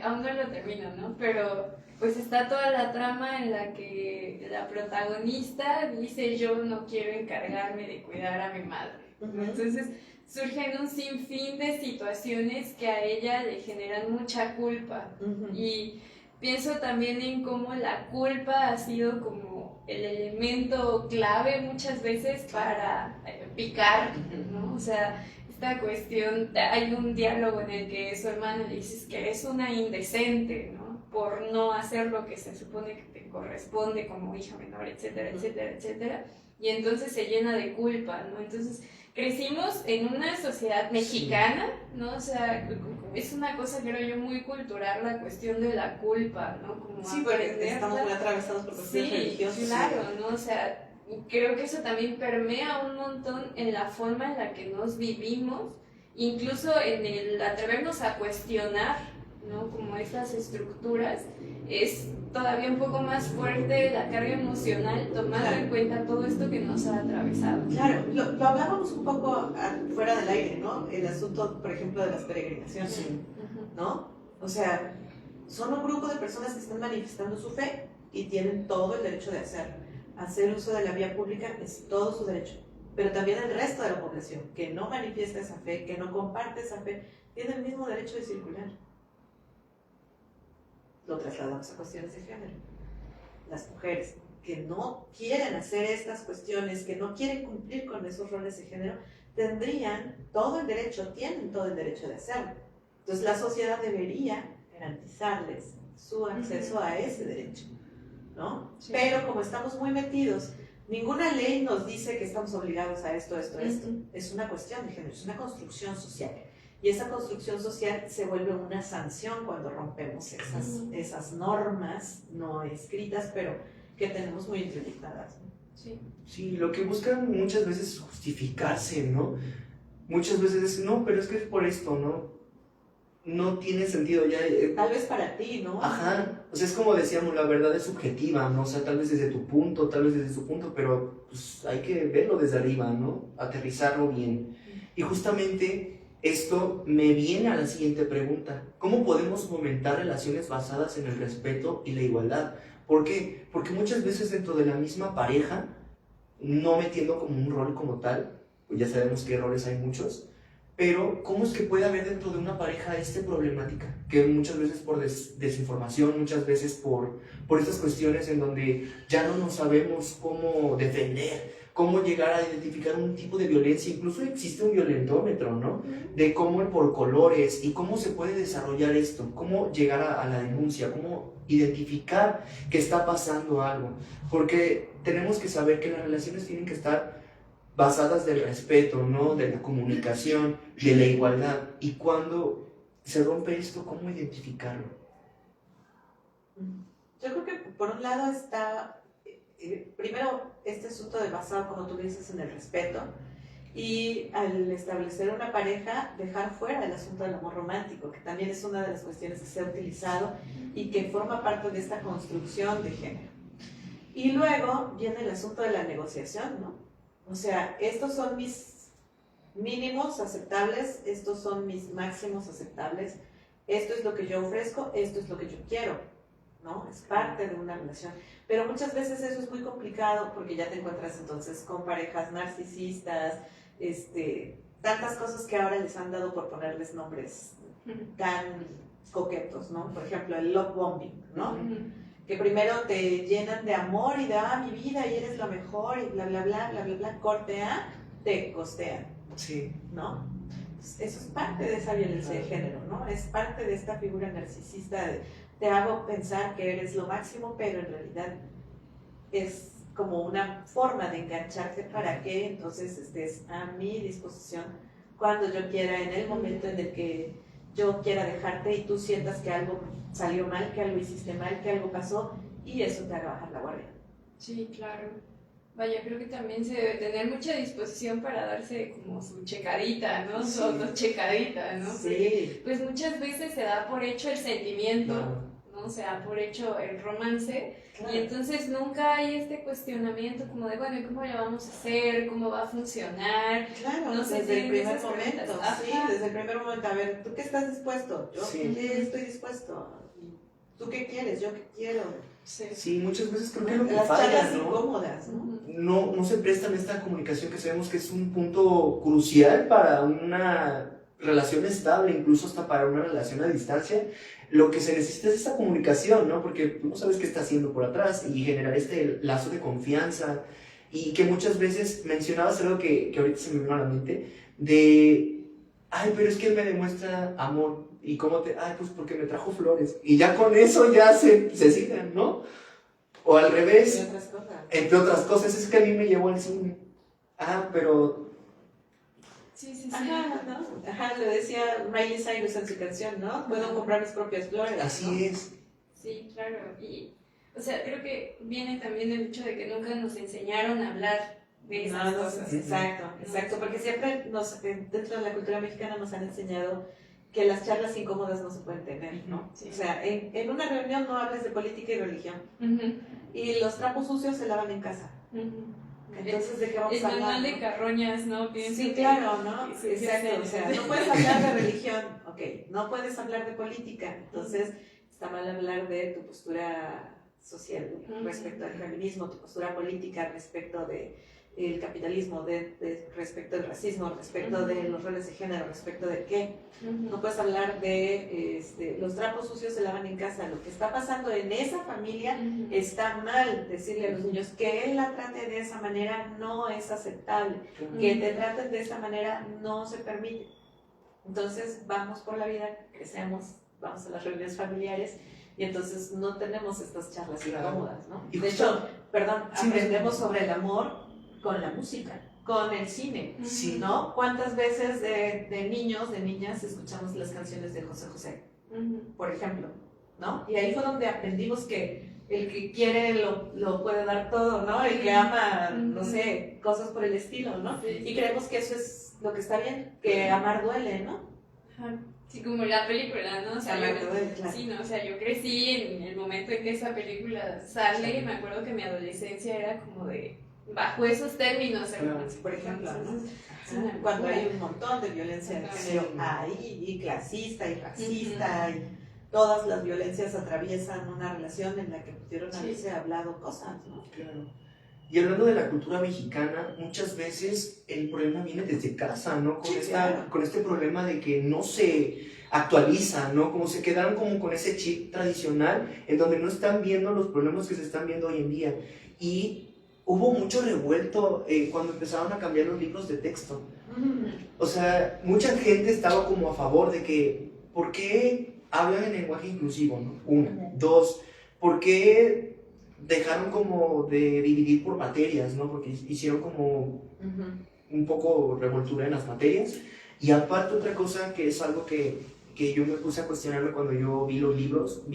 Aún no lo termino, ¿no? Pero pues está toda la trama en la que la protagonista dice: yo no quiero encargarme de cuidar a mi madre. Entonces surgen un sinfín de situaciones que a ella le generan mucha culpa. Y pienso también en cómo la culpa ha sido como el elemento clave muchas veces para picar, ¿no? O sea, esta cuestión, hay un diálogo en el que su hermano le dice que es una indecente, ¿no? Por no hacer lo que se supone que te corresponde como hija menor, etcétera, etcétera, etcétera. Y entonces se llena de culpa, ¿no? Entonces crecimos en una sociedad mexicana, ¿no? O sea, es una cosa, creo yo, muy cultural la cuestión de la culpa, ¿no? Como sí, porque estamos muy atravesados por cuestiones religiosas. Claro, ¿no? O sea, creo que eso también permea un montón en la forma en la que nos vivimos, incluso en el atrevernos a cuestionar, ¿no? Como estas estructuras, es todavía un poco más fuerte la carga emocional, tomando en cuenta todo esto que nos ha atravesado. Claro, lo hablábamos un poco fuera del aire, ¿no? El asunto, por ejemplo, de las peregrinaciones, ¿no? O sea, son un grupo de personas que están manifestando su fe y tienen todo el derecho de hacerlo. Hacer uso de la vía pública es todo su derecho, pero también el resto de la población que no manifiesta esa fe, que no comparte esa fe, tiene el mismo derecho de circular. Lo trasladamos a cuestiones de género. Las mujeres que no quieren hacer estas cuestiones, que no quieren cumplir con esos roles de género, tendrían todo el derecho, tienen todo el derecho de hacerlo. Entonces la sociedad debería garantizarles su acceso a ese derecho, ¿no? Sí. Pero como estamos muy metidos, ninguna ley nos dice que estamos obligados a esto. Es una cuestión de género, es una construcción social. Y esa construcción social se vuelve una sanción cuando rompemos esas normas no escritas, pero que tenemos muy interdictadas, ¿no? Sí, lo que buscan muchas veces es justificarse, ¿no? Muchas veces es, no, pero es que es por esto, ¿no? No tiene sentido ya. Tal vez para ti, ¿no? Ajá, o sea, es como decíamos, la verdad es subjetiva, ¿no? O sea, tal vez desde tu punto, tal vez desde su punto, pero pues hay que verlo desde arriba, ¿no? Aterrizarlo bien. Y justamente esto me viene a la siguiente pregunta: ¿cómo podemos fomentar relaciones basadas en el respeto y la igualdad? ¿Por qué? Porque muchas veces dentro de la misma pareja, no metiendo como un rol como tal, pues ya sabemos que roles hay muchos, pero ¿cómo es que puede haber dentro de una pareja esta problemática? Que muchas veces por desinformación, muchas veces por estas cuestiones en donde ya no nos sabemos cómo defender, cómo llegar a identificar un tipo de violencia. Incluso existe un violentómetro, ¿no? De cómo por colores y cómo se puede desarrollar esto, cómo llegar a la denuncia, cómo identificar que está pasando algo. Porque tenemos que saber que las relaciones tienen que estar basadas del respeto, ¿no? De la comunicación, de la igualdad. Y cuando se rompe esto, ¿cómo identificarlo? Yo creo que por un lado está, primero, este asunto de basado, como tú dices, en el respeto, Y al establecer una pareja, dejar fuera el asunto del amor romántico, que también es una de las cuestiones que se ha utilizado y que forma parte de esta construcción de género. Y luego viene el asunto de la negociación, ¿no? O sea, estos son mis mínimos aceptables, estos son mis máximos aceptables, esto es lo que yo ofrezco, esto es lo que yo quiero, ¿no? Es parte de una relación. Pero muchas veces eso es muy complicado porque ya te encuentras entonces con parejas narcisistas, tantas cosas que ahora les han dado por ponerles nombres tan coquetos, ¿no? Por ejemplo, el love bombing, ¿no? Que primero te llenan de amor y de, mi vida, y eres lo mejor, y bla, bla, bla, bla, bla, bla, corte A, te costean, Sí. ¿no? Entonces, eso es parte de esa violencia de género, ¿no? Es parte de esta figura narcisista de, te hago pensar que eres lo máximo, pero en realidad es como una forma de engancharte para que entonces estés a mi disposición cuando yo quiera, en el momento en el que yo quiera dejarte y tú sientas que algo salió mal, que algo hiciste mal, que algo pasó, y eso te haga bajar la guardia. Sí, claro. Vaya, creo que también se debe tener mucha disposición para darse como su checadita, ¿no? Sí. Su autochecadita, ¿no? Sí. Pues muchas veces se da por hecho el sentimiento, Claro. ¿no? Se da por hecho el romance, Claro. y entonces nunca hay este cuestionamiento como de, bueno, ¿y cómo lo vamos a hacer? ¿Cómo va a funcionar? Claro, No se desde el tienen primer esas momento, preguntas. sí, Ajá. desde el primer momento, a ver, ¿tú qué estás dispuesto? Yo Sí. ¿qué estoy dispuesto? ¿Tú qué quieres? ¿Yo qué quiero? Sí. Sí, muchas veces creo que lo que Las falla, charlas ¿no? incómodas, ¿no? No se prestan esta comunicación que sabemos que es un punto crucial para una relación estable, incluso hasta para una relación a distancia. Lo que se necesita es esta comunicación, ¿no? Porque tú no sabes qué está haciendo por atrás y generar este lazo de confianza, y que muchas veces mencionabas algo que ahorita se me vino a la mente, de, ay, pero es que él me demuestra amor, y cómo te, ay, pues porque me trajo flores, y ya con eso ya se siguen, ¿no? O al revés, Y otras cosas. entre otras cosas, es que a mí me llevó al cine. Ah, pero... Sí, sí, sí. Ajá, ¿no? Ajá, lo decía Miley Cyrus en su canción, ¿no? Puedo comprar mis propias flores, ¿no? Así es. Sí, claro. Y, o sea, creo que viene también el hecho de que nunca nos enseñaron a hablar de esas No, cosas. exacto, porque siempre dentro de la cultura mexicana nos han enseñado que las charlas incómodas no se pueden tener, ¿no? Sí. O sea, en una reunión no hables de política y religión, Ujú, y los trapos sucios se lavan en casa. ujú. Entonces, ¿de qué vamos El a hablar? manual de ¿no? Carroñas, ¿no? Pienso Sí, que- claro, ¿no? que sí, Exacto, sí, o sea, sí. no puedes hablar de religión, ok, no puedes hablar de política, entonces está mal hablar de tu postura social respecto al feminismo, tu postura política respecto del capitalismo, respecto del racismo, respecto de los roles de género, respecto de qué. No puedes hablar de los trapos sucios se lavan en casa, lo que está pasando en esa familia está mal. Decirle a los niños que él la trate de esa manera no es aceptable, que te traten de esa manera no se permite. Entonces vamos por la vida, crecemos, vamos a las reuniones familiares y entonces no tenemos estas charlas Claro. incómodas, ¿no? Y De justo- hecho, perdón, Sí, aprendemos sobre el amor con la música, con el cine, Sí. ¿no? ¿Cuántas veces de niños, de niñas, escuchamos las canciones de José José, por ejemplo, ¿no? Y ahí fue donde aprendimos que el que quiere lo puede dar todo, ¿no? El que ama, no sé, cosas por el estilo, ¿no? Sí. Y creemos que eso es lo que está bien, que amar duele, ¿no? Ajá. Sí, como la película, ¿no? O sea, Amar yo, duele, claro. sí, no, o sea, yo crecí en el momento en que esa película sale, y me acuerdo que mi adolescencia era como de, bajo esos términos, Claro. hermanos. Por ejemplo, ¿no? Entonces, es una Cuando locura. hay un montón de violencia de Ajá. género ahí, y clasista, y racista, y todas las violencias atraviesan una relación en la que pudieron Sí. haberse hablado cosas, ¿no? Claro. Y hablando de la cultura mexicana, muchas veces el problema viene desde casa, ¿no? Sí, claro. Con este problema de que no se actualiza, ¿no? Como se quedaron como con ese chip tradicional en donde no están viendo los problemas que se están viendo hoy en día. Y hubo mucho revuelto cuando empezaron a cambiar los libros de texto. O sea, mucha gente estaba como a favor de que, ¿por qué hablan en lenguaje inclusivo, no? Una. Dos, ¿por qué dejaron como de dividir por materias, no? Porque hicieron como un poco revoltura en las materias. Y aparte otra cosa que es algo que que yo me puse a cuestionarme cuando yo vi los libros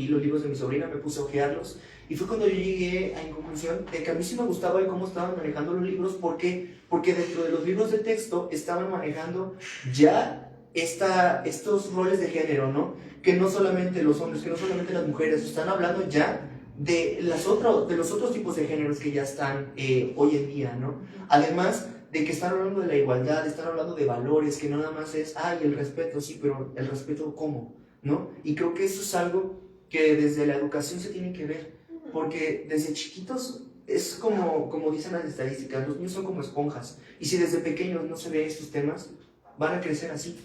de mi sobrina, me puse a ojearlos, y fue cuando yo llegué a la conclusión de que a mí sí me gustaba el cómo estaban manejando los libros. ¿Por qué? Porque dentro de los libros de texto estaban manejando ya estos roles de género, ¿no? Que no solamente los hombres, que no solamente las mujeres, están hablando ya de los otros tipos de géneros que ya están hoy en día, ¿no? Además de que están hablando de la igualdad, están hablando de valores, que no nada más es, ay, el respeto, sí, pero el respeto ¿cómo? ¿No? Y creo que eso es algo que desde la educación se tiene que ver, porque desde chiquitos es como dicen las estadísticas, los niños son como esponjas, y si desde pequeños no se ven estos temas, van a crecer así.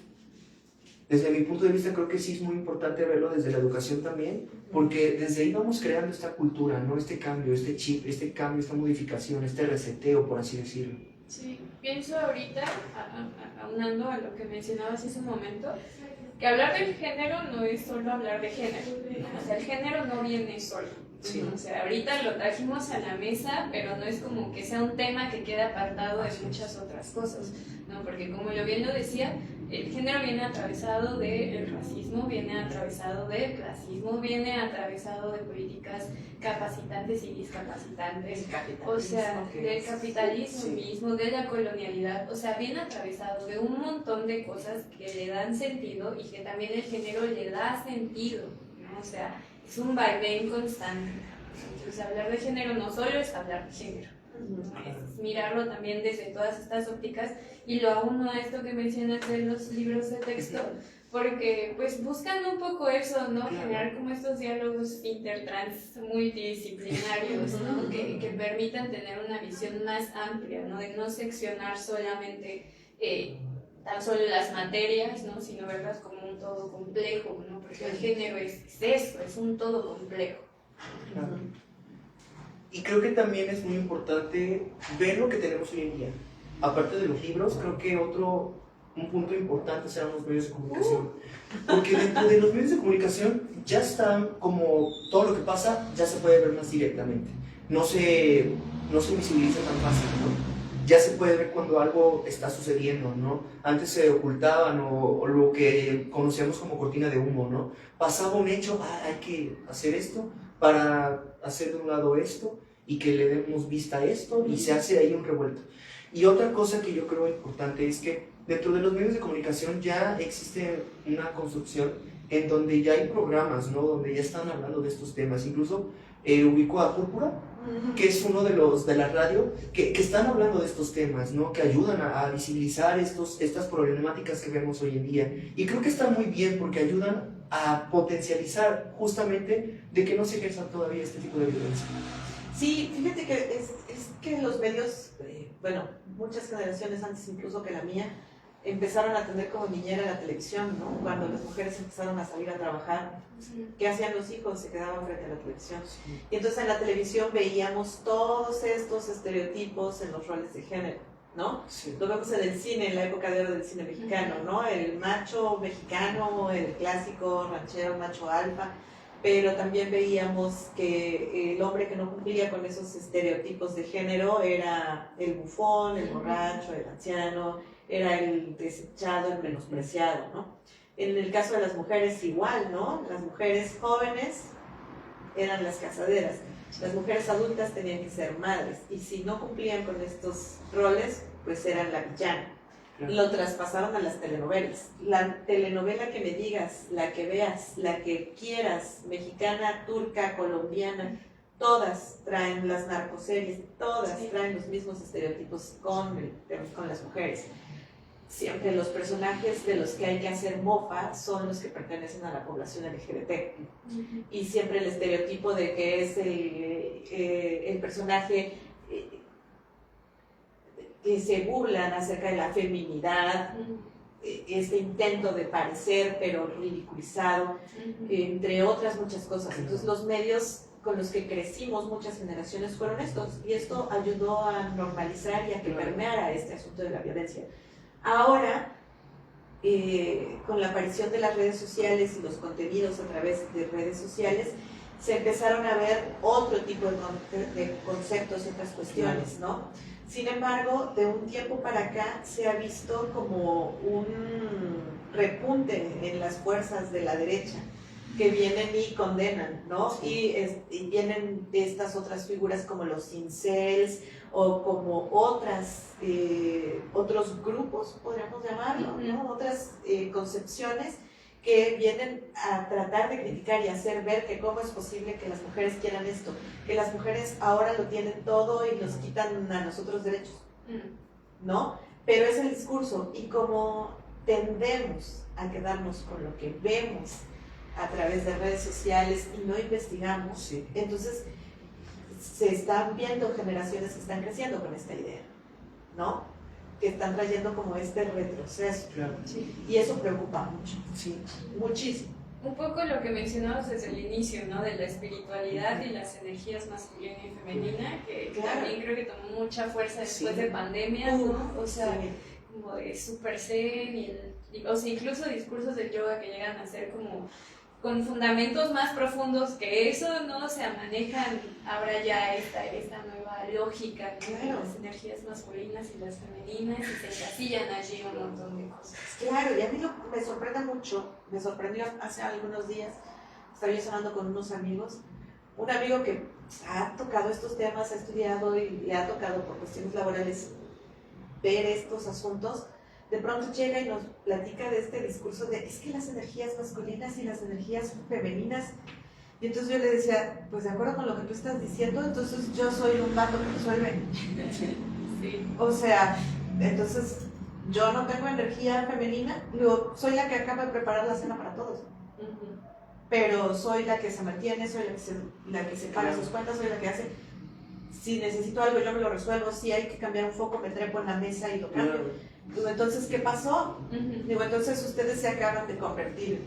Desde mi punto de vista creo que sí es muy importante verlo desde la educación también, porque desde ahí vamos creando esta cultura, ¿no? Este cambio, este chip, esta modificación, este reseteo, por así decirlo. Sí, pienso ahorita, aunando a lo que mencionabas hace un momento, que hablar del género no es solo hablar de género. O sea, el género no viene solo. Sí. O sea, ahorita lo trajimos a la mesa, pero no es como que sea un tema que quede apartado de muchas otras cosas, ¿no? Porque como yo bien lo decía, el género viene atravesado del racismo, viene atravesado del clasismo, viene atravesado de políticas capacitantes y discapacitantes, o sea, del capitalismo Sí. mismo, de la colonialidad, o sea, viene atravesado de un montón de cosas que le dan sentido y que también el género le da sentido, ¿no? O sea, es un vaivén constante. Entonces, hablar de género no solo es hablar de género, es mirarlo también desde todas estas ópticas, y lo auno a esto que mencionas de los libros de texto, porque pues buscan un poco eso, ¿no? Generar como estos diálogos intertrans multidisciplinarios, ¿no? Que permitan tener una visión más amplia, ¿no? De no seccionar solamente tan solo las materias, ¿no? Sino verlas como un todo complejo, ¿no? Porque el género es eso, es un todo complejo. Claro. Y creo que también es muy importante ver lo que tenemos hoy en día. Aparte de los libros, creo que un punto importante serán los medios de comunicación. Porque dentro de los medios de comunicación ya están, como todo lo que pasa, ya se puede ver más directamente. No se visibiliza tan fácil, ¿no? Ya se puede ver cuando algo está sucediendo, ¿no? Antes se ocultaban o lo que conocíamos como cortina de humo, ¿no? Pasaba un hecho, hay que hacer esto para hacer de un lado esto y que le demos vista a esto, y se hace ahí un revuelto. Y otra cosa que yo creo importante es que dentro de los medios de comunicación ya existe una construcción en donde ya hay programas, ¿no? Donde ya están hablando de estos temas. Incluso ubico a Púrpura, que es uno de la radio, que están hablando de estos temas, ¿no? Que ayudan a visibilizar estas problemáticas que vemos hoy en día. Y creo que está muy bien porque ayudan a potencializar justamente de que no se ejerza todavía este tipo de violencia. Sí, fíjate que es que los medios, bueno, muchas generaciones antes incluso que la mía, empezaron a tener como niñera la televisión, ¿no? Cuando las mujeres empezaron a salir a trabajar, ¿qué hacían los hijos? Se quedaban frente a la televisión. Y entonces en la televisión veíamos todos estos estereotipos en los roles de género, ¿no? Sí. Lo vemos en el cine, en la época de oro del cine mexicano, ¿no? El macho mexicano, el clásico ranchero macho alfa, pero también veíamos que el hombre que no cumplía con esos estereotipos de género era el bufón, el borracho, el anciano, era el desechado, el menospreciado, ¿no? En el caso de las mujeres igual, ¿no? Las mujeres jóvenes eran las casaderas, las mujeres adultas tenían que ser madres, y si no cumplían con estos roles, pues eran la villana. Claro. Lo traspasaron a las telenovelas. La telenovela que me digas, la que veas, la que quieras, mexicana, turca, colombiana, todas traen las narcoseries, todas traen los mismos estereotipos con las mujeres. Siempre los personajes de los que hay que hacer mofa son los que pertenecen a la población LGBT. Y siempre el estereotipo de que es el personaje que se burlan acerca de la feminidad, este intento de parecer pero ridiculizado, entre otras muchas cosas. Entonces los medios con los que crecimos muchas generaciones fueron estos, y esto ayudó a normalizar y a que permeara este asunto de la violencia. Ahora, con la aparición de las redes sociales y los contenidos a través de redes sociales, se empezaron a ver otro tipo de conceptos y otras cuestiones, ¿no? Sin embargo, de un tiempo para acá se ha visto como un repunte en las fuerzas de la derecha que vienen y condenan, ¿no? Y vienen estas otras figuras como los incels o como otros grupos, podríamos llamarlo, ¿no? Otras concepciones que vienen a tratar de criticar y hacer ver que cómo es posible que las mujeres quieran esto, que las mujeres ahora lo tienen todo y nos quitan a nosotros derechos, ¿no? Pero es el discurso, y como tendemos a quedarnos con lo que vemos a través de redes sociales y no investigamos, Sí. entonces se están viendo generaciones que están creciendo con esta idea, ¿no? Que están trayendo como este retroceso. Claro. Sí. Y eso preocupa mucho, Sí. muchísimo. Un poco lo que mencionamos desde el inicio, ¿no? De la espiritualidad y las energías masculina y femenina, que Claro. también creo que tomó mucha fuerza después Sí. de pandemia, ¿no? O sea, Sí. como de super zen o sea, incluso discursos del yoga que llegan a ser como con fundamentos más profundos que eso, ¿no? O sea, manejan ahora ya esta nueva lógica, ¿no? Claro. De las energías masculinas y las femeninas, y se encasillan allí un montón de cosas. Claro, y a mí me sorprende mucho, me sorprendió hace algunos días, estaba yo hablando con unos amigos, un amigo que ha tocado estos temas, ha estudiado y le ha tocado por cuestiones laborales ver estos asuntos, de pronto llega y nos platica de este discurso de es que las energías masculinas y las energías femeninas, y entonces yo le decía, pues de acuerdo con lo que tú estás diciendo, entonces yo soy un vato que resuelve. Sí. O sea, entonces yo no tengo energía femenina, digo, soy la que acaba de preparar la cena para todos, Ujú. pero soy la que se mantiene, soy la que se paga sus cuentas, soy la que hace, si necesito algo yo me lo resuelvo, si hay que cambiar un foco me trepo en la mesa y lo cambio. Claro. Digo, entonces, ¿qué pasó? Ujú. Digo, entonces ustedes se acaban de convertir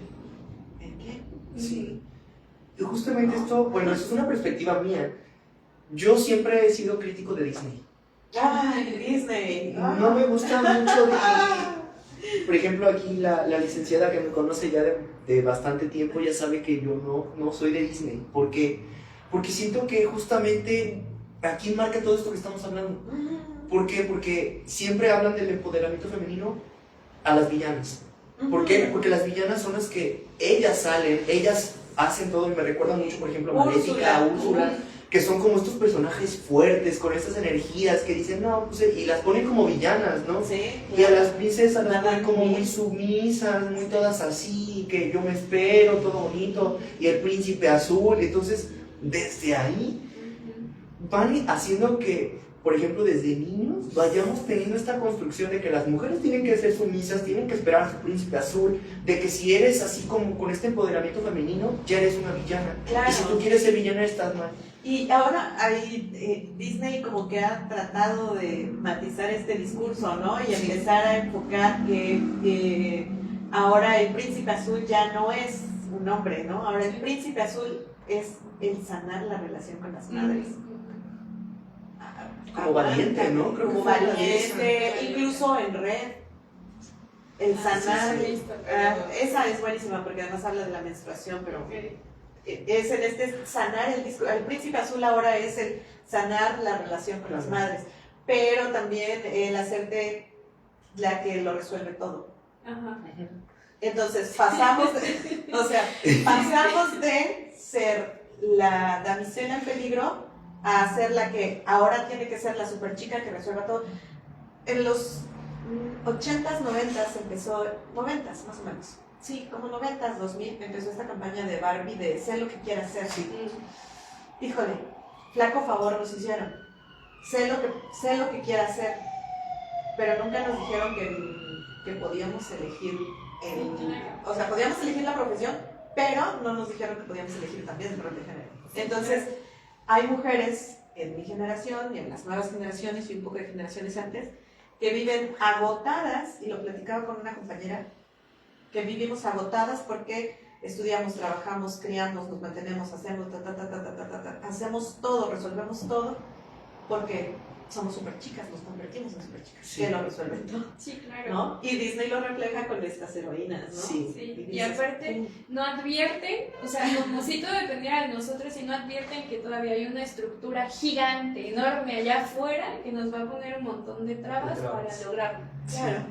¿en qué? Sí. Y justamente esto, bueno, eso es una perspectiva mía. Yo siempre he sido crítico de Disney. ¡Ay, Disney! No me gusta mucho por ejemplo, aquí la licenciada que me conoce ya de bastante tiempo ya sabe que yo no soy de Disney. ¿Por qué? Porque siento que justamente aquí marca todo esto que estamos hablando. ¿Por qué? Porque siempre hablan del empoderamiento femenino a las villanas. ¿Por qué? Porque las villanas son las que ellas salen, ellas hacen todo, y me recuerda mucho, por ejemplo, a Maléfica, a Úrsula, que son como estos personajes fuertes, con estas energías que dicen, no, pues, y las ponen como villanas, ¿no? Sí, Y a las princesas las Nada ponen como bien. muy sumisas, muy todas así, que yo me espero, todo bonito, y el príncipe azul. Entonces, desde ahí van haciendo que, por ejemplo, desde niños vayamos teniendo esta construcción de que las mujeres tienen que ser sumisas, tienen que esperar a su príncipe azul, de que si eres así como con este empoderamiento femenino, ya eres una villana. Claro. Y si tú quieres ser villana, estás mal. Y ahora Disney como que ha tratado de matizar este discurso, ¿no? Y empezar a enfocar que ahora el príncipe azul ya no es un hombre, ¿no? Ahora el príncipe azul es el sanar la relación con las madres. Como valiente, ¿no? Creo que Como fue la de valiente, esa. incluso en red. El sanar, sí, he visto, pero- esa es buenísima porque además habla de la menstruación, pero Ok. es en este sanar el príncipe azul ahora es el sanar la relación con las Claro. madres, pero también el hacerte la que lo resuelve todo. Ajá. Entonces pasamos pasamos de ser la damisela en peligro a ser la que ahora tiene que ser la super chica que resuelva todo. En los 80s, 90s empezó, 90s más o menos, sí, como 90s, 2000, empezó esta campaña de Barbie de sé lo que quiera hacer. Híjole, flaco favor nos hicieron. Sé lo que quiera hacer, pero nunca nos dijeron que podíamos elegir o sea, podíamos elegir la profesión, pero no nos dijeron que podíamos elegir también el rol de género. Entonces, hay mujeres en mi generación y en las nuevas generaciones y un poco de generaciones antes que viven agotadas, y lo platicaba con una compañera, que vivimos agotadas porque estudiamos, trabajamos, criamos, nos mantenemos, hacemos hacemos todo, resolvemos todo, porque somos súper chicas, nos convertimos en súper chicas, Sí. que lo resuelven todo, Sí, claro. ¿no? Y Disney lo refleja con estas heroínas, ¿no? Sí. Sí, Y y dices, aparte no advierten, o sea, como si todo dependiera de nosotros y no advierten que todavía hay una estructura gigante, enorme allá afuera que nos va a poner un montón de trabas para lograrlo. Claro.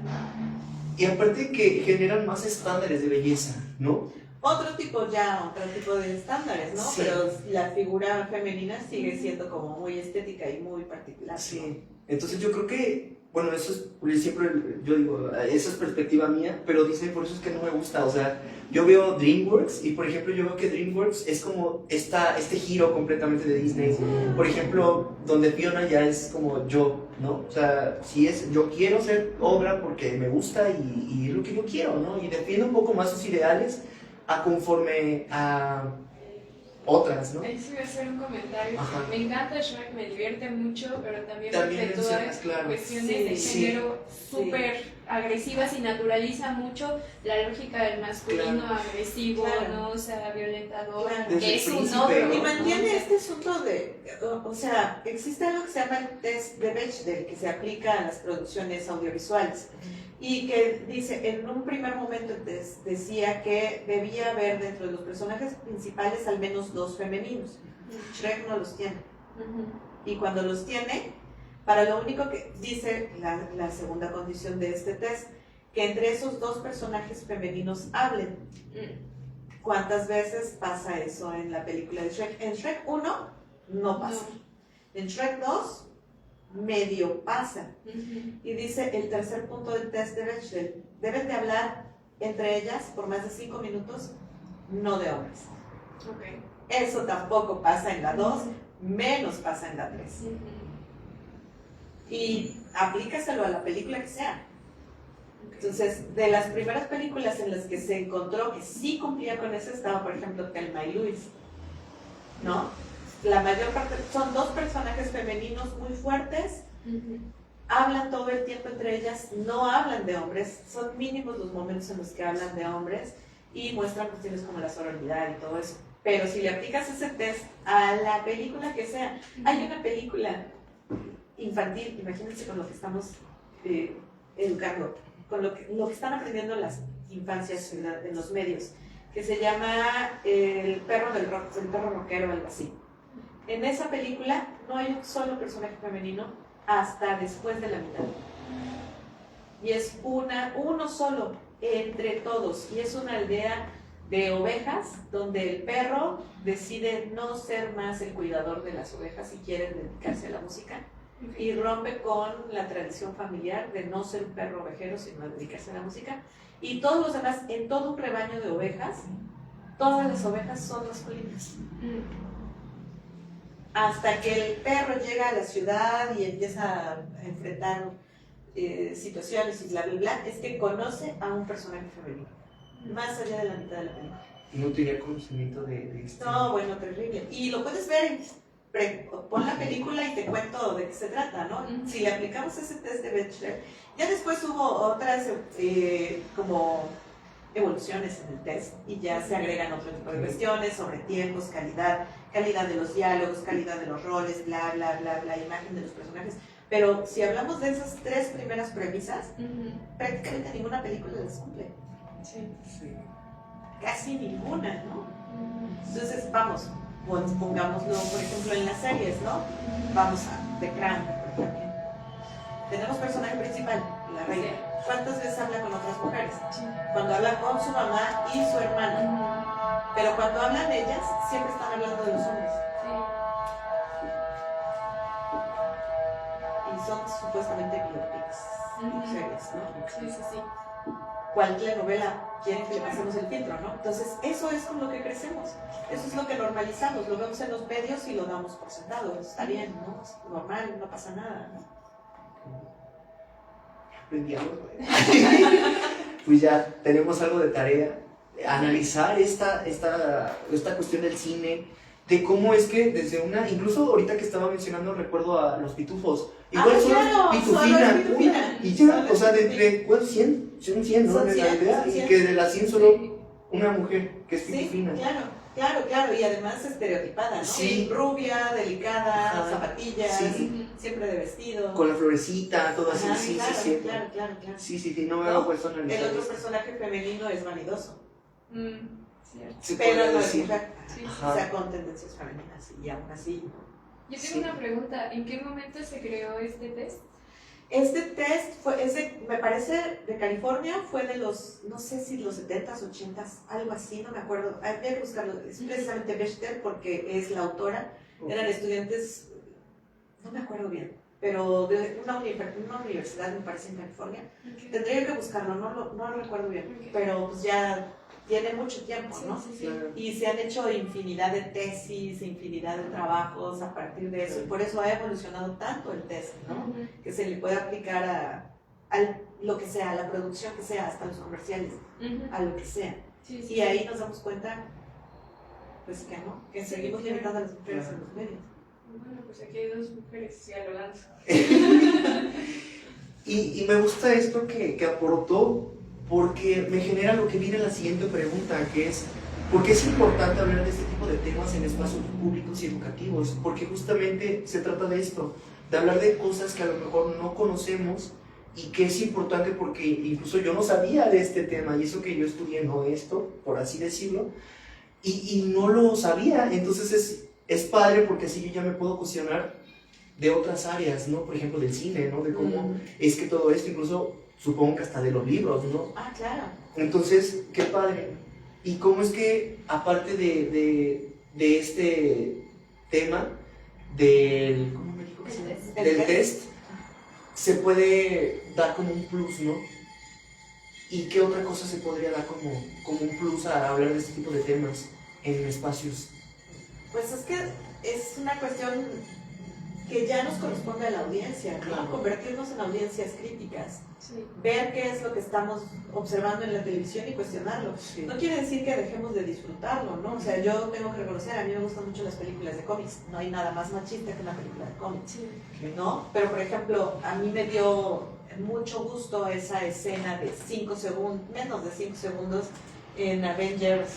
Y aparte que generan más estándares de belleza, ¿no? Otro tipo de estándares, ¿no? Sí. Pero la figura femenina sigue siendo como muy estética y muy particular. Sí. Entonces yo creo que, bueno, eso es, pues, siempre yo digo, esa es perspectiva mía, pero Disney por eso es que no me gusta, o sea, yo veo DreamWorks y por ejemplo yo veo que DreamWorks es como este giro completamente de Disney, por ejemplo, donde Fiona ya es como yo, ¿no? O sea, si es, yo quiero hacer obra porque me gusta y es lo que yo quiero, ¿no? Y defiendo un poco más sus ideales a conforme a otras, ¿no? Eso iba a ser un comentario. Ajá. Me encanta Shrek, me divierte mucho, pero también Mencionas, todas claro. cuestiones Sí, de sí. género súper agresivas y naturaliza mucho la lógica del masculino Claro. agresivo, Claro. ¿no? O sea, violentador, Claro. Desde que el es un príncipe, ogro. ¿no? Y ¿no? mantiene este asunto de, o sea, existe algo que se llama el test de Bechdel, que se aplica a las producciones audiovisuales, y que dice, en un primer momento decía que debía haber dentro de los personajes principales al menos 2 femeninos. Shrek no los tiene. Ujú. Y cuando los tiene, para lo único que dice la segunda condición de este test, que entre esos 2 personajes femeninos hablen. Mm. ¿Cuántas veces pasa eso en la película de Shrek? En Shrek 1 no pasa. En Shrek 2 medio pasa. Ujú. Y dice el tercer punto del test de Bechdel, deben de hablar entre ellas por más de 5 minutos, no de hombres. Ok. Eso tampoco pasa en la 2, menos pasa en la 3. Ujú. Y aplícaselo a la película que sea. Ok. Entonces, de las primeras películas en las que se encontró que sí cumplía con eso, estaba, por ejemplo, Thelma y Louise, ¿no? La mayor parte, son 2 personajes femeninos muy fuertes, Ujú. hablan todo el tiempo entre ellas, no hablan de hombres, son mínimos los momentos en los que hablan de hombres y muestran cuestiones como la sororidad y todo eso. Pero si le aplicas ese test a la película que sea, hay una película infantil, imagínense con lo que estamos educando, con lo que están aprendiendo las infancias en los medios, que se llama El perro del rock, el perro rockero o algo así. En esa película no hay un solo personaje femenino hasta después de la mitad. Y es uno solo entre todos. Y es una aldea de ovejas donde el perro decide no ser más el cuidador de las ovejas y quiere dedicarse a la música. Y rompe con la tradición familiar de no ser un perro ovejero, sino dedicarse a la música. Y todos los demás, en todo un rebaño de ovejas, todas las ovejas son masculinas. Mm. Hasta que el perro llega a la ciudad y empieza a enfrentar situaciones y bla, bla, bla, es que conoce a un personaje femenino, más allá de la mitad de la película. No tenía conocimiento de esto. No, bueno, terrible. Y lo puedes ver, pon la película y te cuento de qué se trata, ¿no? Ujú. Si le aplicamos ese test de Bechdel, ya después hubo otras como evoluciones en el test y ya se agregan otro tipo de cuestiones sobre tiempos, calidad de los diálogos, calidad de los roles, bla, bla, bla, bla, imagen de los personajes. Pero si hablamos de esas 3 primeras premisas, Ujú. prácticamente ninguna película las cumple. Sí. Sí. Casi ninguna, ¿no? Ujú. Entonces, vamos, pues, pongámoslo, por ejemplo, en las series, ¿no? Vamos a The Crown, por ejemplo. Tenemos personaje principal, la reina. Sí. ¿Cuántas veces habla con otras mujeres? Sí. Cuando habla con su mamá y su hermana. Ujú. Pero cuando hablan ellas, siempre están hablando de los hombres. Sí. Y son supuestamente biopics, Ujú. series, ¿no? Sí, sí, sí. Cualquier novela quiere que le pasemos el filtro, ¿no? Entonces, eso es con lo que crecemos. Eso es lo que normalizamos. Lo vemos en los medios y lo damos por sentado. Está bien, ¿no? Es normal, no pasa nada, ¿no? Aprendí algo. Pues ya tenemos algo de tarea. Analizar esta cuestión del cine, de cómo es que desde una, incluso ahorita que estaba mencionando, recuerdo a los pitufos, igual son claro, pitufina, solo es pitufina. y ya, Solo o sea, es de entre, ¿cuál? 100, son 100, ¿no? Son De la 100, aldea, son y 100. que de las 100 solo una mujer, que es Sí, pitufina. claro. Claro, claro, y además estereotipada, ¿no? Sí. Rubia, delicada, Ajá. zapatillas, Sí. siempre de vestido. Con la florecita, todo así, Ajá, sí, claro, sí, sí. claro, claro, claro. Sí, sí, sí, no me ¿No? había puesto a analizar El otro esto. personaje femenino es vanidoso, Cierto. Se pero podría no es decir. mujer. Sí. Ajá. O sea, con tendencias femeninas, y aún así. Yo Sí. tengo una pregunta, ¿en qué momento se creó este test? Este test me parece, de California, fue de los, no sé si los 70s, 80s, algo así, no me acuerdo. Había que buscarlo. Es precisamente Bechtel porque es la autora. Eran estudiantes, no me acuerdo bien, pero de una universidad, me parece, en California. Okay. Tendría que buscarlo, no lo recuerdo bien, Ok. pero pues ya tiene mucho tiempo, ¿no? Sí, sí, sí. Claro. Y se han hecho infinidad de tesis, infinidad de trabajos a partir de eso, y por eso ha evolucionado tanto el test, ¿no? Ujú. Que se le puede aplicar a lo que sea, a la producción que sea, hasta los comerciales, Ujú. a lo que sea. Sí, sí, Y ahí nos damos cuenta, pues que no, que seguimos claro. limitando a las mujeres en los medios. Bueno, pues aquí hay dos mujeres dialogando. Y me gusta esto que aportó porque me genera lo que viene en la siguiente pregunta, que es ¿por qué es importante hablar de este tipo de temas en espacios públicos y educativos? Porque justamente se trata de esto, de hablar de cosas que a lo mejor no conocemos y que es importante porque incluso yo no sabía de este tema y eso que yo estudié no esto, por así decirlo, y no lo sabía, entonces es padre porque así yo ya me puedo cuestionar de otras áreas, ¿no? Por ejemplo, del cine, ¿no? De cómo es que todo esto, incluso supongo que hasta de los libros, ¿no? Ah, claro. Entonces, qué padre. Y cómo es que, aparte de este tema, del, ¿cómo me dijo que se llama? El Del test. test, se puede dar como un plus, ¿no? ¿Y qué otra cosa se podría dar como un plus a hablar de este tipo de temas en espacios? Pues es que es una cuestión que ya nos corresponde a la audiencia, ¿no? Claro. Convertirnos en audiencias críticas, Sí. ver qué es lo que estamos observando en la televisión y cuestionarlo. Sí. No quiere decir que dejemos de disfrutarlo, ¿no? O sea, yo tengo que reconocer, a mí me gustan mucho las películas de cómics, no hay nada más machista que una película de cómics, Sí. ¿no? Pero, por ejemplo, a mí me dio mucho gusto esa escena de 5 segundos, menos de 5 segundos, en Avengers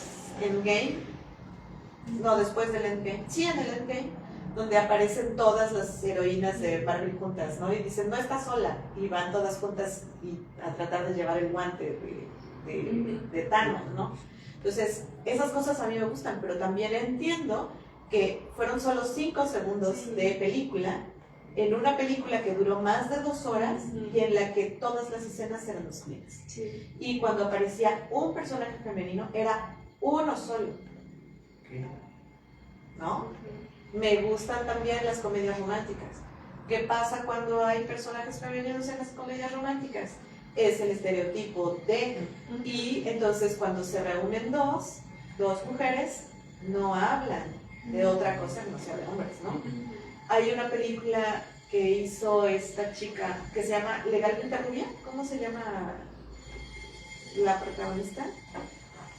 Endgame, no, después del Endgame, sí, en el Endgame, donde aparecen todas las heroínas de Marvel juntas, ¿no? Y dicen, no está sola, y van todas juntas a tratar de llevar el guante de Thanos, ¿no? Entonces, esas cosas a mí me gustan, pero también entiendo que fueron solo 5 segundos Sí. de película, en una película que duró más de 2 horas y en la que todas las escenas eran masculinas. Sí. Y cuando aparecía un personaje femenino, era uno solo, ¿no? Me gustan también las comedias románticas. ¿Qué pasa cuando hay personajes femeninos en las comedias románticas? Es el estereotipo de... Y entonces cuando se reúnen dos mujeres, no hablan de otra cosa que no sea de hombres, ¿no? Hay una película que hizo esta chica que se llama Legalmente Rubia. ¿Cómo se llama la protagonista?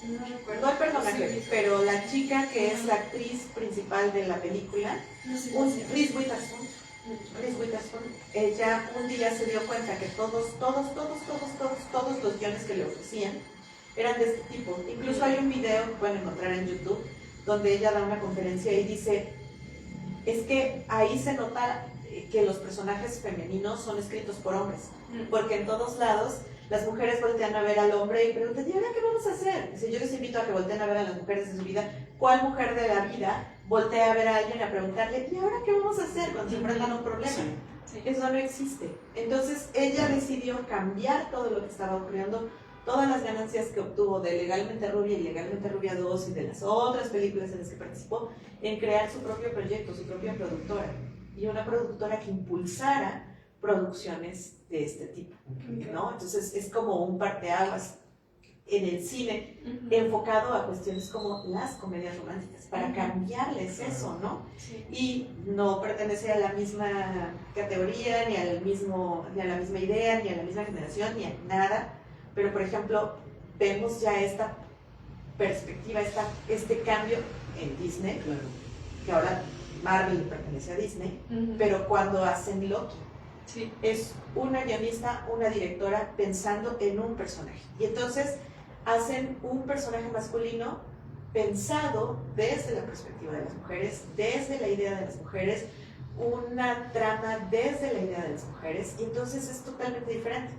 No recuerdo. No el personaje, Sí. pero la chica que es la actriz principal de la película, No sé cómo se llama. Reese Witherspoon. Reese Witherspoon, ella un día se dio cuenta que todos los guiones que le ofrecían eran de este tipo. Incluso hay un video que pueden encontrar en YouTube donde ella da una conferencia y dice, es que ahí se nota que los personajes femeninos son escritos por hombres, porque en todos lados las mujeres voltean a ver al hombre y preguntan, ¿y ahora qué vamos a hacer? Si yo les invito a que volteen a ver a las mujeres de su vida, ¿cuál mujer de la vida voltea a ver a alguien a preguntarle, ¿y ahora qué vamos a hacer cuando se enfrentan a un problema? Sí. Eso no existe. Entonces ella decidió cambiar todo lo que estaba ocurriendo, todas las ganancias que obtuvo de Legalmente Rubia y Legalmente Rubia 2 y de las otras películas en las que participó, en crear su propio proyecto, su propia productora, y una productora que impulsara producciones de este tipo, ¿no? Entonces es como un parteaguas en el cine enfocado a cuestiones como las comedias románticas, para cambiarles eso, ¿no? Sí. Y no pertenece a la misma categoría, ni a la misma idea, ni a la misma generación, ni a nada, pero por ejemplo, vemos ya esta perspectiva, este cambio en Disney, Claro. que ahora Marvel pertenece a Disney, pero cuando hacen Loki, Sí. es una guionista, una directora pensando en un personaje. Y entonces hacen un personaje masculino pensado desde la perspectiva de las mujeres, desde la idea de las mujeres, una trama desde la idea de las mujeres, y entonces es totalmente diferente.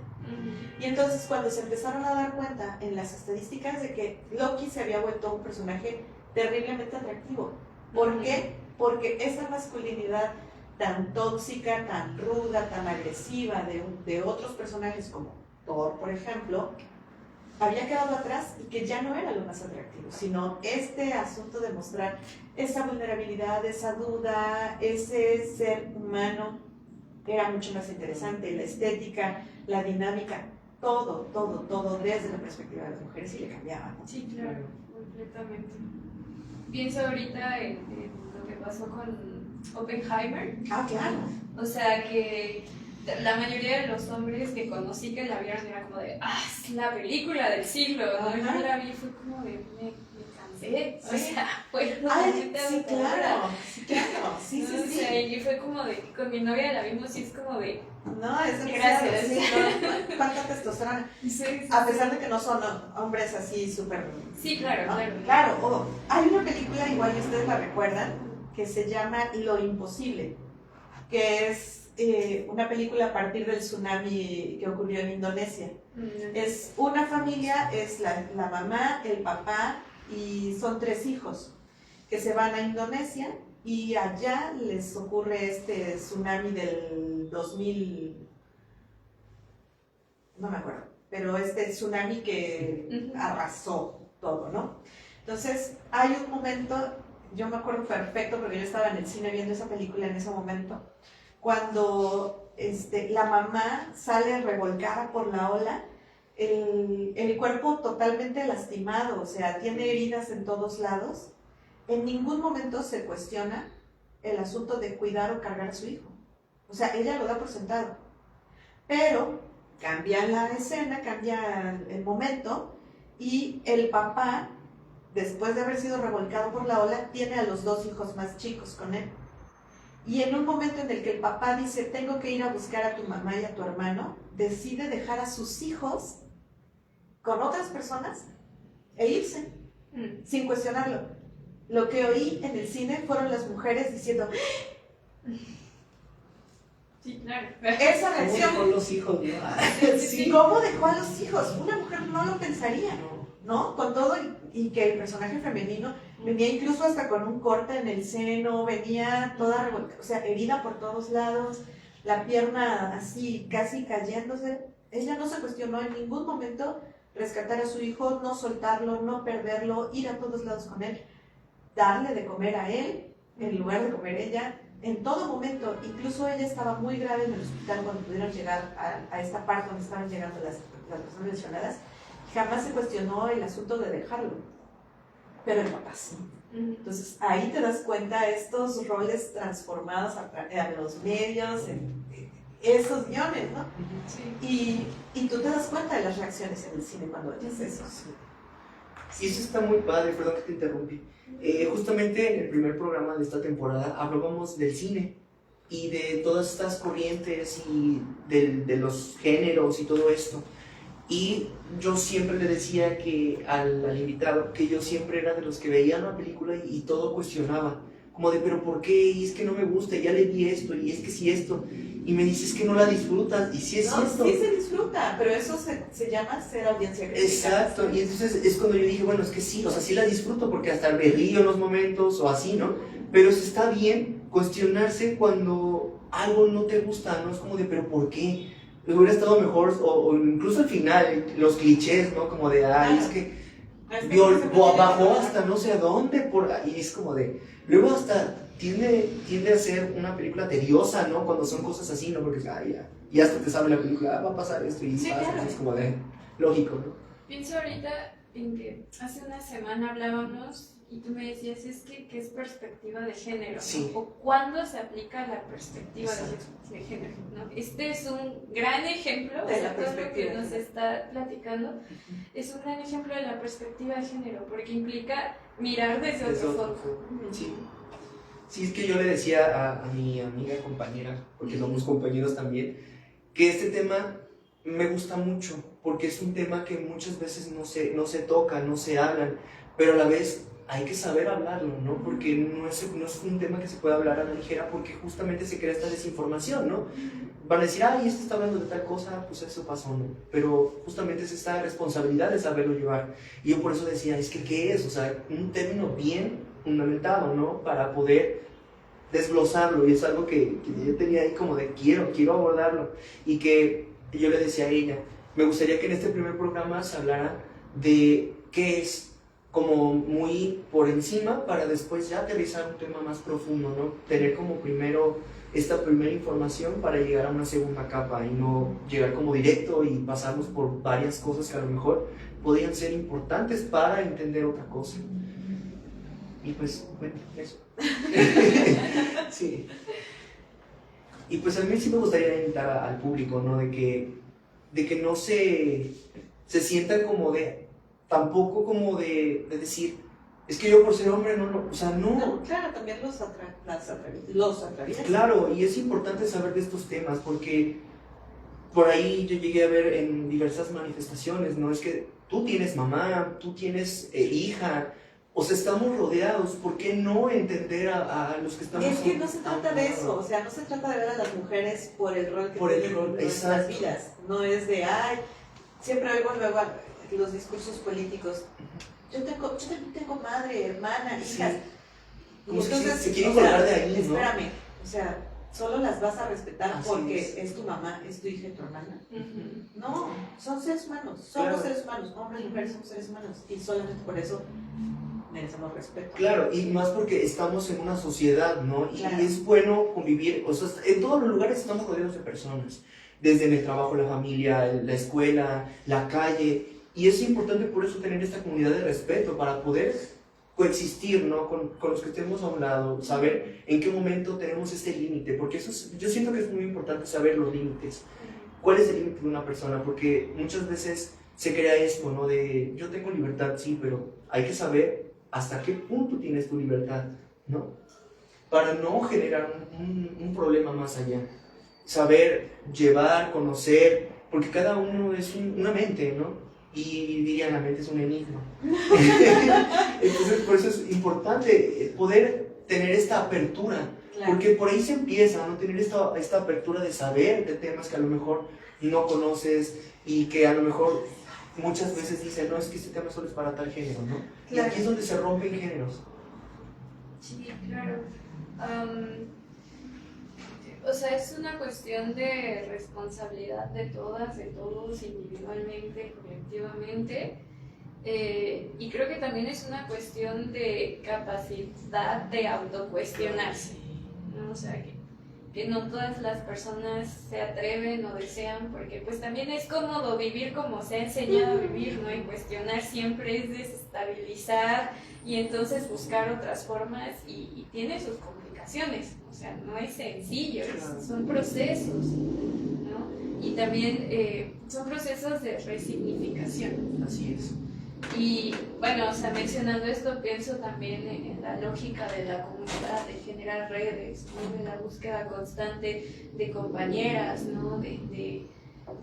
Y entonces cuando se empezaron a dar cuenta en las estadísticas de que Loki se había vuelto un personaje terriblemente atractivo. ¿Por qué? Porque esa masculinidad tan tóxica, tan ruda, tan agresiva de otros personajes como Thor, por ejemplo, había quedado atrás y que ya no era lo más atractivo, sino este asunto de mostrar esa vulnerabilidad, esa duda, ese ser humano era mucho más interesante, la estética, la dinámica, todo desde la perspectiva de las mujeres y le cambiaba, ¿no? Sí, claro, completamente. Pienso ahorita en lo que pasó con Oppenheimer. Ah, claro. O sea, que la mayoría de los hombres que conocí que la vieron era como de, es la película del siglo, ¿no? Ajá. Yo la vi y fue como de, me cansé, o sea, fue Ay, totalmente sí, agotadora. claro, sí, O sea, y fue como de, con mi novia la vimos y es como de, No, es Gracias. demasiado, sí, no, cuánta testosterona. A pesar de que no son hombres así súper... Sí, claro, ¿no? claro. Claro, hay una película, igual y ustedes la recuerdan, que se llama Lo Imposible, que es una película a partir del tsunami que ocurrió en Indonesia. Es una familia, es la mamá, el papá y son 3 hijos que se van a Indonesia y allá les ocurre este tsunami del 2000, no me acuerdo, pero este tsunami que arrasó todo, ¿no? Entonces hay un momento, yo me acuerdo perfecto porque yo estaba en el cine viendo esa película en ese momento, cuando la mamá sale revolcada por la ola, el cuerpo totalmente lastimado, o sea, tiene heridas en todos lados. En ningún momento se cuestiona el asunto de cuidar o cargar a su hijo. O sea, ella lo da por sentado. Pero cambia la escena, cambia el momento, y el papá, después de haber sido revolcado por la ola, tiene a los 2 hijos más chicos con él. Y en un momento en el que el papá dice, tengo que ir a buscar a tu mamá y a tu hermano, decide dejar a sus hijos con otras personas e irse, sin cuestionarlo. Lo que oí en el cine fueron las mujeres diciendo, Sí, claro. esa ¿Cómo reacción, dejó los hijos, no? sí, ¿cómo dejó a los hijos? Una mujer no lo pensaría, ¿no? Con todo y que el personaje femenino venía incluso hasta con un corte en el seno, venía toda revolcada, o sea, herida por todos lados, la pierna así casi cayéndose. Ella no se cuestionó en ningún momento rescatar a su hijo, no soltarlo, no perderlo, ir a todos lados con él, darle de comer a él en lugar de comer ella, en todo momento. Incluso ella estaba muy grave en el hospital cuando pudieron llegar a esta parte donde estaban llegando las personas lesionadas. Jamás se cuestionó el asunto de dejarlo, pero el papá sí. Entonces ahí te das cuenta estos roles transformados a los medios, en esos guiones, ¿no? Sí. Y tú te das cuenta de las reacciones en el cine cuando oyes eso. Sí, eso está muy padre, perdón que te interrumpí. Justamente en el primer programa de esta temporada hablábamos del cine y de todas estas corrientes y de los géneros y todo esto. Y yo siempre le decía que al invitado que yo siempre era de los que veían la película y todo cuestionaba, como de, pero ¿por qué? Y es que no me gusta, ya le vi esto, y es que sí esto. Y me dices que no la disfrutas, y sí es cierto. Sí se disfruta, pero eso se llama ser audiencia crítica. Exacto, y entonces es cuando yo dije, bueno, es que sí, o sea, sí la disfruto porque hasta me río en los momentos o así, ¿no? Pero sí está bien cuestionarse cuando algo no te gusta, ¿no? Es como de, pero ¿por qué? Pues hubiera estado mejor, o incluso al final, los clichés, ¿no? Como de, ay, es que bajó hasta no sé dónde, y es como de, luego hasta tiende a ser una película tediosa, ¿no? Cuando son cosas así, ¿no? Porque, ya hasta te sabe la película, va a pasar esto y sí, pasa, claro. es como de, lógico, ¿no? Pienso ahorita en que hace una semana hablábamos y tú me decías, es que ¿qué es perspectiva de género? ¿No? Sí. O cuándo se aplica la perspectiva de género, ¿no? Este es un gran ejemplo De de la todo lo que perspectiva. nos está platicando. Es un gran ejemplo de la perspectiva de género, porque implica mirar desde otro foco. Sí. Sí, es que yo le decía a mi amiga compañera, porque somos compañeros también, que este tema me gusta mucho, porque es un tema que muchas veces no se toca, no se hablan, pero a la vez hay que saber hablarlo, ¿no? Porque no es un tema que se pueda hablar a la ligera porque justamente se crea esta desinformación, ¿no? Van a decir, ay, este está hablando de tal cosa, pues eso pasó, ¿no? Pero justamente es esta responsabilidad de saberlo llevar. Y yo por eso decía, es que, ¿qué es? O sea, un término bien fundamentado, ¿no? Para poder desglosarlo, y es algo que yo tenía ahí como de quiero abordarlo, y que yo le decía a ella, me gustaría que en este primer programa se hablara de qué es, como muy por encima, para después ya aterrizar un tema más profundo, ¿no? Tener como primero esta primera información para llegar a una segunda capa y no llegar como directo y pasarnos por varias cosas que a lo mejor podrían ser importantes para entender otra cosa. Y pues, bueno, eso. Sí. Y pues a mí sí me gustaría invitar al público, ¿no? De que no se sientan como tampoco como de decir, es que yo por ser hombre o sea, no. No, claro, también los atraviesa. Claro, y es importante saber de estos temas porque por ahí yo llegué a ver en diversas manifestaciones, ¿no? Es que tú tienes mamá, tú tienes hija, o sea, estamos rodeados, ¿por qué no entender a los que estamos? Es que no se trata de eso, o sea, no se trata de ver a las mujeres por el rol que tienen en nuestras vidas, no es de, ay, siempre oigo luego los discursos políticos, yo también tengo madre, hermana, hijas, Sí. y Como entonces, si se quieren colgar de ahí, ¿no? espérame, o sea, solo las vas a respetar Así porque es tu mamá, es tu hija y tu hermana. No, son seres humanos, somos Claro. seres humanos, hombres y mujeres somos seres humanos, y solamente por eso merecemos respeto. Claro, y más porque estamos en una sociedad, ¿no? Claro. Y es bueno convivir, o sea, en todos los lugares estamos rodeados de personas, desde en el trabajo, la familia, la escuela, la calle, y es importante por eso tener esta comunidad de respeto para poder coexistir, ¿no? Con los que estemos a un lado, saber en qué momento tenemos este límite, porque yo siento que es muy importante saber los límites. ¿Cuál es el límite de una persona? Porque muchas veces se crea esto, ¿no? De yo tengo libertad, sí, pero hay que saber hasta qué punto tienes tu libertad, ¿no? Para no generar un problema más allá. Saber llevar, conocer, porque cada uno es una mente, ¿no? Y dirían, la mente es un enigma. Entonces, por eso es importante poder tener esta apertura, Claro. porque por ahí se empieza, ¿no? Tener esta apertura de saber de temas que a lo mejor no conoces y que a lo mejor muchas veces dicen, no, es que este tema solo es para tal género, ¿no? Y Claro. aquí es donde se rompen géneros. Sí, claro. O sea, es una cuestión de responsabilidad de todas, de todos, individualmente, colectivamente. Y creo que también es una cuestión de capacidad de autocuestionarse, ¿no? O sea, que no todas las personas se atreven o desean, porque pues también es cómodo vivir como se ha enseñado a vivir, ¿no? Y cuestionar siempre es desestabilizar y entonces buscar otras formas y tiene sus complicaciones, o sea, no es sencillo, son procesos, ¿no? Y también son procesos de resignificación. Así es. Y bueno, o sea, mencionando esto, pienso también en la lógica de la comunidad, de generar redes, ¿no? De la búsqueda constante de compañeras, ¿no? De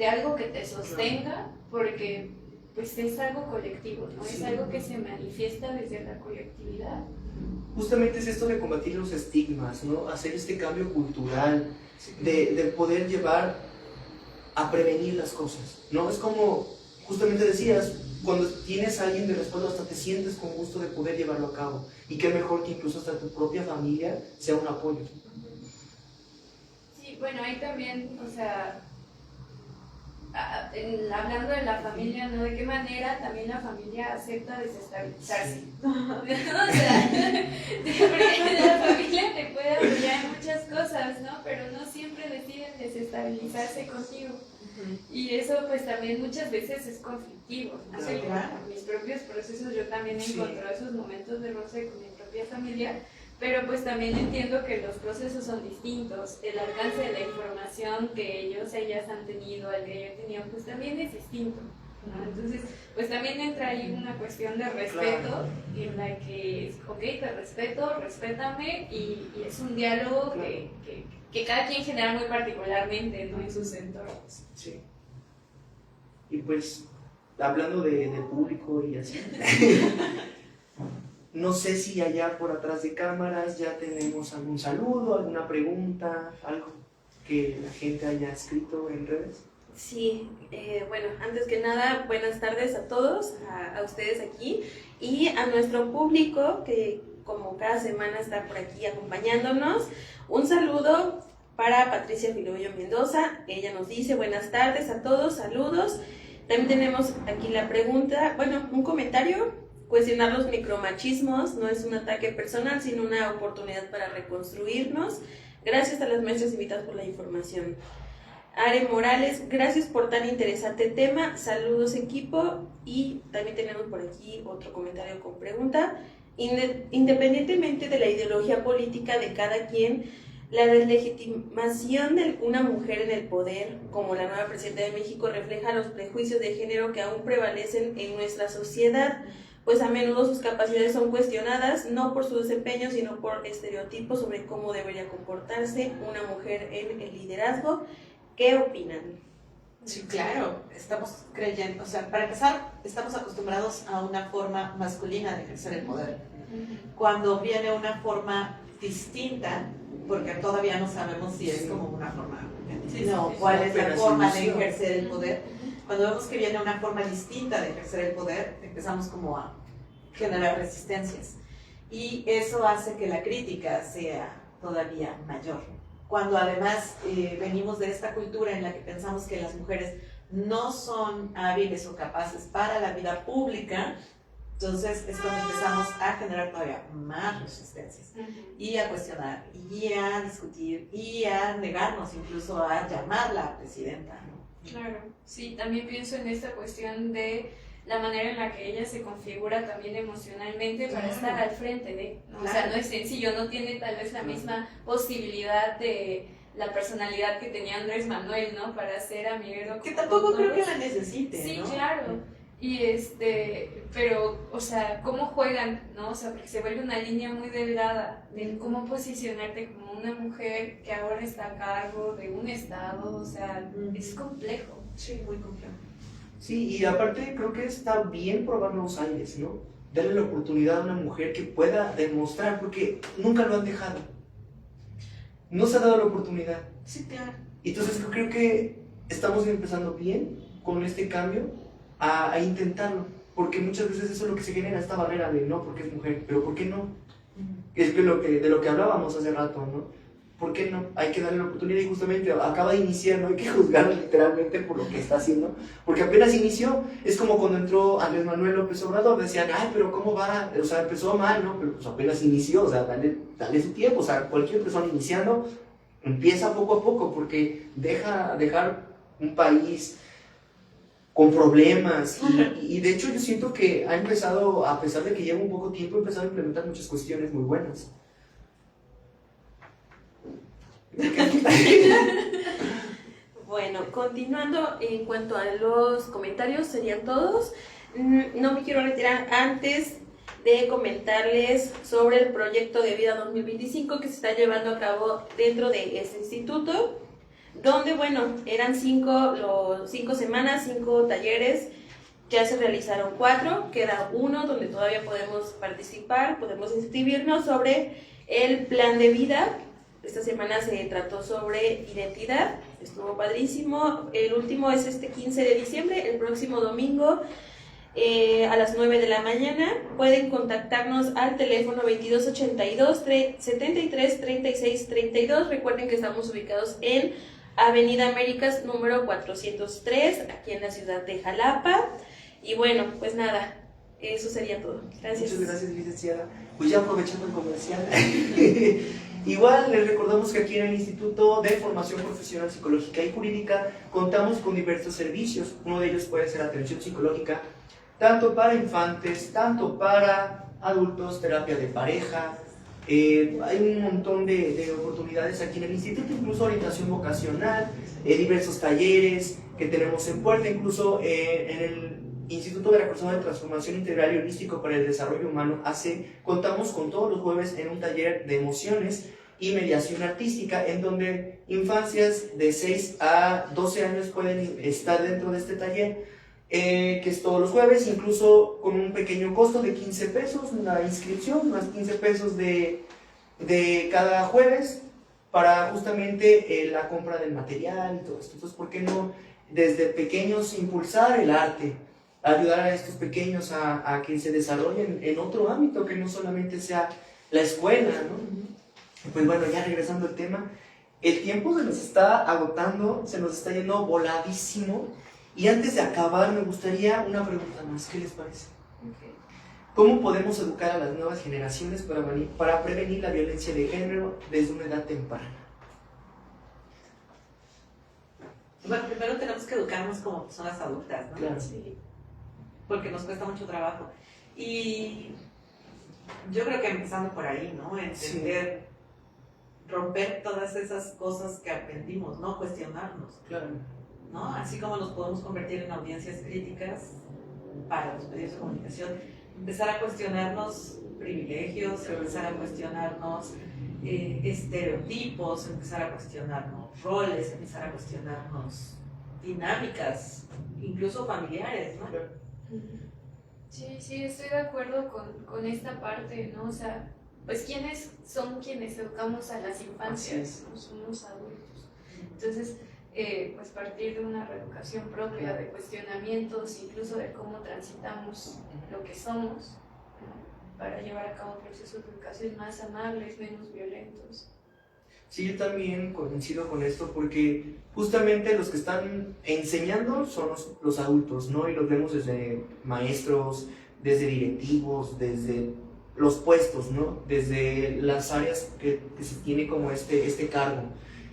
algo que te sostenga, porque pues es algo colectivo, ¿no? Sí. Es algo que se manifiesta desde la colectividad. Justamente es esto de combatir los estigmas, ¿no? Hacer este cambio cultural, de poder llevar a prevenir las cosas, ¿no? Es como, justamente decías, cuando tienes a alguien de respaldo hasta te sientes con gusto de poder llevarlo a cabo. Y qué mejor que incluso hasta tu propia familia sea un apoyo. Sí, bueno, ahí también, o sea, hablando de la familia, ¿no? De qué manera también la familia acepta desestabilizarse. Sí. O sea, porque la familia te puede apoyar en muchas cosas, ¿no? Pero no siempre deciden desestabilizarse contigo. Y eso pues también muchas veces es conflictivo, ¿no? Claro. Con mis propios procesos yo también he Sí. encontrado esos momentos de roce con mi propia familia, pero pues también entiendo que los procesos son distintos, el alcance de la información que ellas han tenido, al que yo he tenido, pues también es distinto, ¿no? Entonces pues también entra ahí una cuestión de respeto, Claro. en la que, ok, te respeto, respétame, y es un diálogo Claro. que cada quien genera muy particularmente, ¿no? En sus entornos. Sí. Y pues, hablando de público y así, No sé si allá por atrás de cámaras ya tenemos algún saludo, alguna pregunta, algo que la gente haya escrito en redes. Sí, bueno, antes que nada, buenas tardes a todos, a ustedes aquí y a nuestro público que como cada semana está por aquí acompañándonos. Un saludo para Patricia Filobello Mendoza, ella nos dice buenas tardes a todos, saludos. También tenemos aquí la pregunta, bueno, un comentario, cuestionar los micromachismos no es un ataque personal, sino una oportunidad para reconstruirnos. Gracias a las maestras invitadas por la información. Are Morales, gracias por tan interesante tema, saludos equipo. Y también tenemos por aquí otro comentario con pregunta. Independientemente de la ideología política de cada quien, la deslegitimación de una mujer en el poder, como la nueva presidenta de México, refleja los prejuicios de género que aún prevalecen en nuestra sociedad, pues a menudo sus capacidades son cuestionadas, no por su desempeño, sino por estereotipos sobre cómo debería comportarse una mujer en el liderazgo. ¿Qué opinan? Sí, claro, estamos creyendo, o sea, para empezar, estamos acostumbrados a una forma masculina de ejercer el poder. Cuando viene una forma distinta, porque todavía no sabemos si es como una forma, no, cuál es la forma de ejercer el poder. Cuando vemos que viene una forma distinta de ejercer el poder, empezamos como a generar resistencias. Y eso hace que la crítica sea todavía mayor. Cuando además venimos de esta cultura en la que pensamos que las mujeres no son hábiles o capaces para la vida pública, entonces es cuando empezamos a generar todavía más resistencias y a cuestionar y a discutir y a negarnos incluso a llamarla a presidenta, ¿no? Claro, sí, también pienso en esta cuestión de la manera en la que ella se configura también emocionalmente para estar al frente de, ¿no? O sea, no es sencillo, no tiene tal vez la misma posibilidad de la personalidad que tenía Andrés Manuel, ¿no? Para ser amiguero. Que tampoco creo que la necesite, sí, ¿no? claro. Y pero, o sea, cómo juegan, ¿no? O sea, porque se vuelve una línea muy delgada de cómo posicionarte como una mujer que ahora está a cargo de un estado, o sea, es complejo. Sí, muy complejo. Sí, y aparte creo que está bien probar nuevos aires, ¿no? Darle la oportunidad a una mujer que pueda demostrar, porque nunca lo han dejado. No se ha dado la oportunidad. Sí, claro. Entonces creo que estamos empezando bien con este cambio a intentarlo, porque muchas veces eso es lo que se genera, esta barrera de no, porque es mujer, pero ¿por qué no? Es de lo que hablábamos hace rato, ¿no? ¿Por qué no? Hay que darle la oportunidad y justamente acaba de iniciar, no hay que juzgarlo literalmente por lo que está haciendo, porque apenas inició. Es como cuando entró Andrés Manuel López Obrador, decían, ay, pero ¿cómo va? O sea, empezó mal, ¿no? Pero pues apenas inició, o sea, dale su tiempo, o sea, cualquier persona iniciando empieza poco a poco, porque dejar un país con problemas y de hecho yo siento que ha empezado, a pesar de que lleva un poco tiempo, ha empezado a implementar muchas cuestiones muy buenas. Bueno, continuando en cuanto a los comentarios, serían todos. No me quiero retirar antes de comentarles sobre el proyecto de vida 2025 que se está llevando a cabo dentro de este instituto, donde, bueno, eran 5 semanas, 5 talleres, ya se realizaron 4, queda uno donde todavía podemos participar, podemos inscribirnos sobre el plan de vida. Esta semana se trató sobre identidad, estuvo padrísimo. El último es este 15 de diciembre, el próximo domingo a las 9 de la mañana. Pueden contactarnos al teléfono 2282 73 36 32. Recuerden que estamos ubicados en Avenida Américas número 403, aquí en la ciudad de Jalapa. Y bueno, pues nada, eso sería todo. Gracias. Muchas gracias, licenciada. Pues ya aprovechando el comercial. Igual les recordamos que aquí en el Instituto de Formación Profesional Psicológica y Jurídica contamos con diversos servicios. Uno de ellos puede ser atención psicológica, tanto para infantes, tanto para adultos, terapia de pareja. Hay un montón de oportunidades aquí en el instituto, incluso orientación vocacional, diversos talleres que tenemos en puerta, incluso en el Instituto Veracruzano de Transformación Integral y Holístico para el Desarrollo Humano, ACE, contamos con todos los jueves en un taller de emociones y mediación artística, en donde infancias de 6 a 12 años pueden estar dentro de este taller. que es todos los jueves, incluso con un pequeño costo de 15 pesos, una inscripción, más 15 pesos de cada jueves para justamente la compra del material y todo esto. Entonces, ¿por qué no desde pequeños impulsar el arte? Ayudar a estos pequeños a que se desarrollen en otro ámbito, que no solamente sea la escuela, ¿no? Pues bueno, ya regresando al tema, el tiempo se nos está agotando, se nos está yendo voladísimo, y antes de acabar me gustaría una pregunta más, ¿qué les parece? Ok. ¿Cómo podemos educar a las nuevas generaciones para prevenir la violencia de género desde una edad temprana? Bueno, primero tenemos que educarnos como personas adultas, ¿no? Claro. Sí. Porque nos cuesta mucho trabajo. Y yo creo que empezando por ahí, ¿no? Entender, romper todas esas cosas que aprendimos, ¿no? Cuestionarnos, Claro. ¿no? Así como nos podemos convertir en audiencias críticas para los medios de comunicación, empezar a cuestionarnos privilegios, empezar a cuestionarnos estereotipos, empezar a cuestionarnos roles, empezar a cuestionarnos dinámicas, incluso familiares, ¿no? Sí, sí, estoy de acuerdo con esta parte, ¿no? O sea, pues ¿quiénes son quienes educamos a las infancias? ¿No? Somos adultos. Entonces, pues partir de una reeducación propia, de cuestionamientos, incluso de cómo transitamos lo que somos, ¿no? Para llevar a cabo procesos de educación más amables, menos violentos. Sí, yo también coincido con esto porque justamente los que están enseñando son los adultos, ¿no? Y los vemos desde maestros, desde directivos, desde los puestos, ¿no? Desde las áreas que se tiene como este cargo.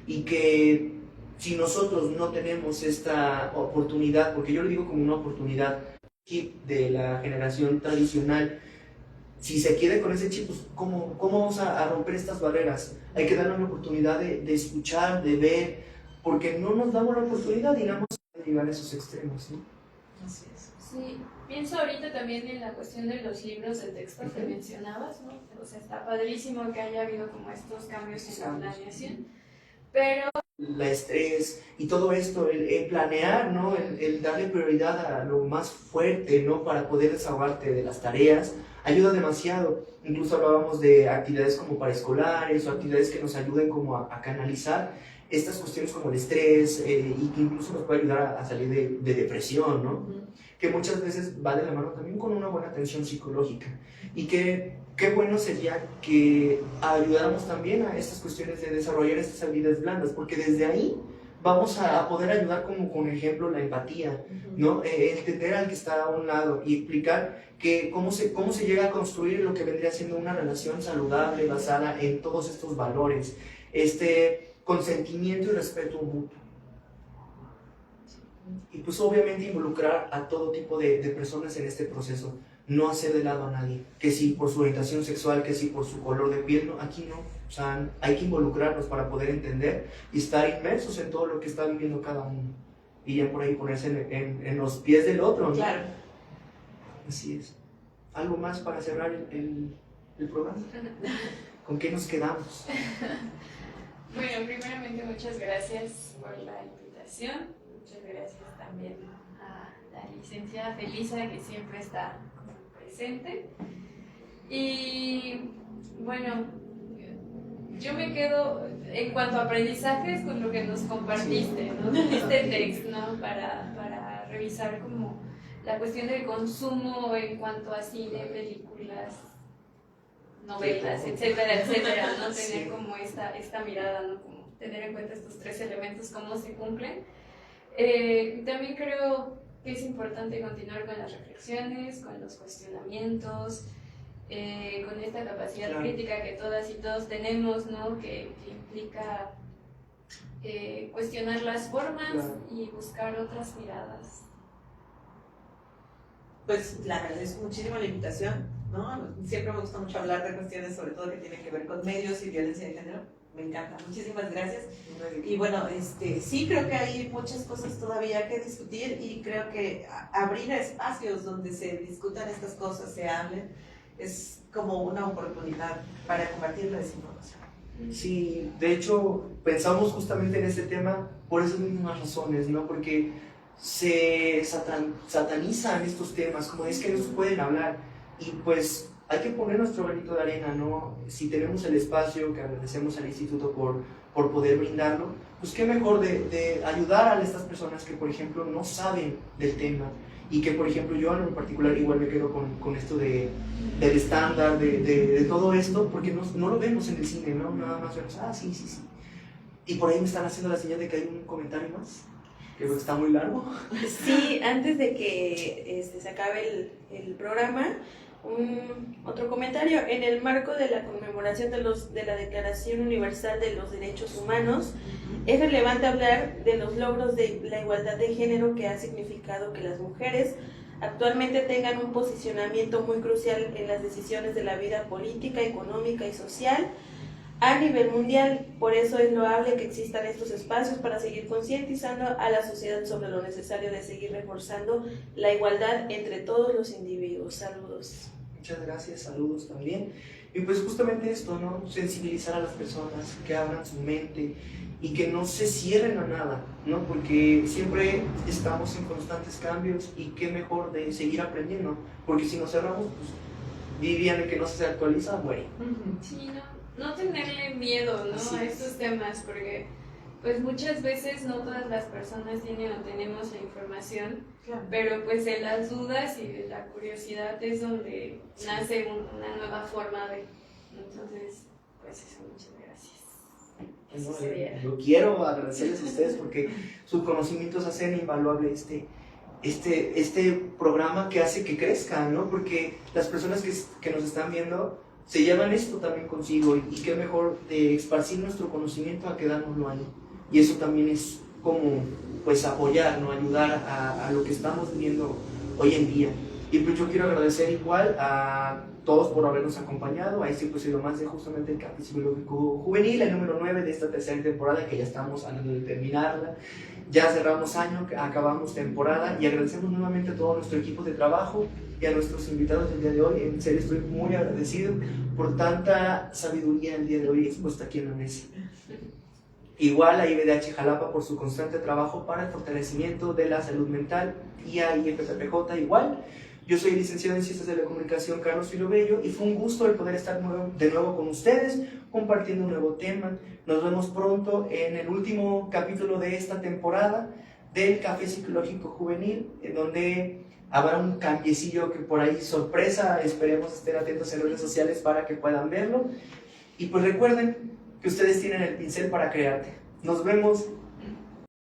Y que si nosotros no tenemos esta oportunidad, porque yo lo digo como una oportunidad de la generación tradicional, si se quiere con ese chip, pues ¿cómo vamos a romper estas barreras? Hay que darnos la oportunidad de escuchar, de ver, porque no nos damos la oportunidad y no vamos a llegar a esos extremos, ¿no? Así es. Sí, pienso ahorita también en la cuestión de los libros de texto que mencionabas, ¿no? O sea, está padrísimo que haya habido como estos cambios en la planeación, pero La estrés y todo esto, el planear, ¿no? El darle prioridad a lo más fuerte, ¿no? Para poder desahogarte de las tareas, ayuda demasiado. Incluso hablábamos de actividades como paraescolares o actividades que nos ayuden como a canalizar estas cuestiones como el estrés y que incluso nos puede ayudar a salir de depresión, ¿no? Que muchas veces va de la mano también con una buena atención psicológica. Y que qué bueno sería que ayudáramos también a estas cuestiones de desarrollar estas habilidades blandas, porque desde ahí vamos a poder ayudar como con ejemplo la empatía, ¿no? Entender al que está a un lado y explicar que cómo se llega a construir lo que vendría siendo una relación saludable basada en todos estos valores, consentimiento y respeto mutuo. Y pues obviamente involucrar a todo tipo de personas en este proceso, no hacer de lado a nadie, que si por su orientación sexual, que si por su color de piel, no, aquí no, o sea, hay que involucrarnos para poder entender y estar inmersos en todo lo que está viviendo cada uno, y ya por ahí ponerse en los pies del otro, ¿no? Claro. Así es. ¿Algo más para cerrar el programa? ¿Con qué nos quedamos? bueno, primeramente muchas gracias por la invitación, muchas gracias también a la licenciada Felisa que siempre está presente y bueno, yo me quedo en cuanto a aprendizajes con lo que nos compartiste, ¿no? Este texto, ¿no? Para revisar como la cuestión del consumo en cuanto a cine, películas, novelas, etcétera, etcétera, ¿no? Tener como esta mirada, ¿no? Como tener en cuenta estos tres elementos, cómo se cumplen. También creo que es importante continuar con las reflexiones, con los cuestionamientos, con esta capacidad crítica que todas y todos tenemos, ¿no? Que implica cuestionar las formas y buscar otras miradas. Pues le agradezco muchísimo la invitación, ¿no? Siempre me gusta mucho hablar de cuestiones, sobre todo que tienen que ver con medios y violencia de género. Me encanta, muchísimas gracias. Y bueno, sí creo que hay muchas cosas todavía que discutir y creo que abrir espacios donde se discutan estas cosas, se hablen, es como una oportunidad para combatir la desinformación. Sí, de hecho pensamos justamente en este tema por esas mismas razones, ¿no? Porque se satanizan estos temas, como es que no se pueden hablar, y pues hay que poner nuestro granito de arena, ¿no? Si tenemos el espacio, que agradecemos al instituto por poder brindarlo, pues qué mejor de ayudar a estas personas que, por ejemplo, no saben del tema, y que, por ejemplo, yo en particular igual me quedo con esto del estándar, de todo esto, porque no lo vemos en el cine, ¿no? Nada más vemos, sí. Y por ahí me están haciendo la señal de que hay un comentario más, que está muy largo. Sí, antes de que se acabe el programa, otro comentario. En el marco de la conmemoración de la Declaración Universal de los Derechos Humanos, es relevante hablar de los logros de la igualdad de género, que ha significado que las mujeres actualmente tengan un posicionamiento muy crucial en las decisiones de la vida política, económica y social a nivel mundial. Por eso es loable que existan estos espacios para seguir concientizando a la sociedad sobre lo necesario de seguir reforzando la igualdad entre todos los individuos. Saludos. Muchas gracias, saludos también. Y pues justamente esto, ¿no? Sensibilizar a las personas, que abran su mente y que no se cierren a nada, ¿no? Porque siempre estamos en constantes cambios, y qué mejor de seguir aprendiendo, porque si nos cerramos, pues dirían que no se actualiza, bueno. Sí, no tenerle miedo, ¿no? Así A es. estos temas, porque pues muchas veces no todas las personas tienen o tenemos la información, Claro. pero pues de las dudas y de la curiosidad es donde nace una nueva forma de... Entonces, pues eso, muchas gracias. Eso No, sería. yo quiero agradecerles a ustedes porque sus conocimientos hacen invaluable este programa, que hace que crezca, ¿no? Porque las personas que nos están viendo se llevan esto también consigo, y qué mejor de esparcir nuestro conocimiento a quedárnoslo ahí. Y eso también es como, pues, apoyar, ¿no? Ayudar a lo que estamos viviendo hoy en día. Y pues yo quiero agradecer igual a todos por habernos acompañado a este episodio más de justamente el Café Psicológico Juvenil, el número 9 de esta tercera temporada, que ya estamos a de terminarla. Ya cerramos año, acabamos temporada, y agradecemos nuevamente a todo nuestro equipo de trabajo y a nuestros invitados del día de hoy. En serio, estoy muy agradecido por tanta sabiduría el día de hoy expuesta aquí en la mesa. Igual a IBDH Jalapa por su constante trabajo para el fortalecimiento de la salud mental, y a IFPPJ igual. Yo soy licenciado en Ciencias de la Comunicación, Carlos Filobello, y fue un gusto el poder estar de nuevo con ustedes, compartiendo un nuevo tema. Nos vemos pronto en el último capítulo de esta temporada del Café Psicológico Juvenil, en donde habrá un cambiecillo que por ahí, sorpresa, esperemos estén atentos en redes sociales para que puedan verlo. Y pues recuerden que ustedes tienen el pincel para crearte. Nos vemos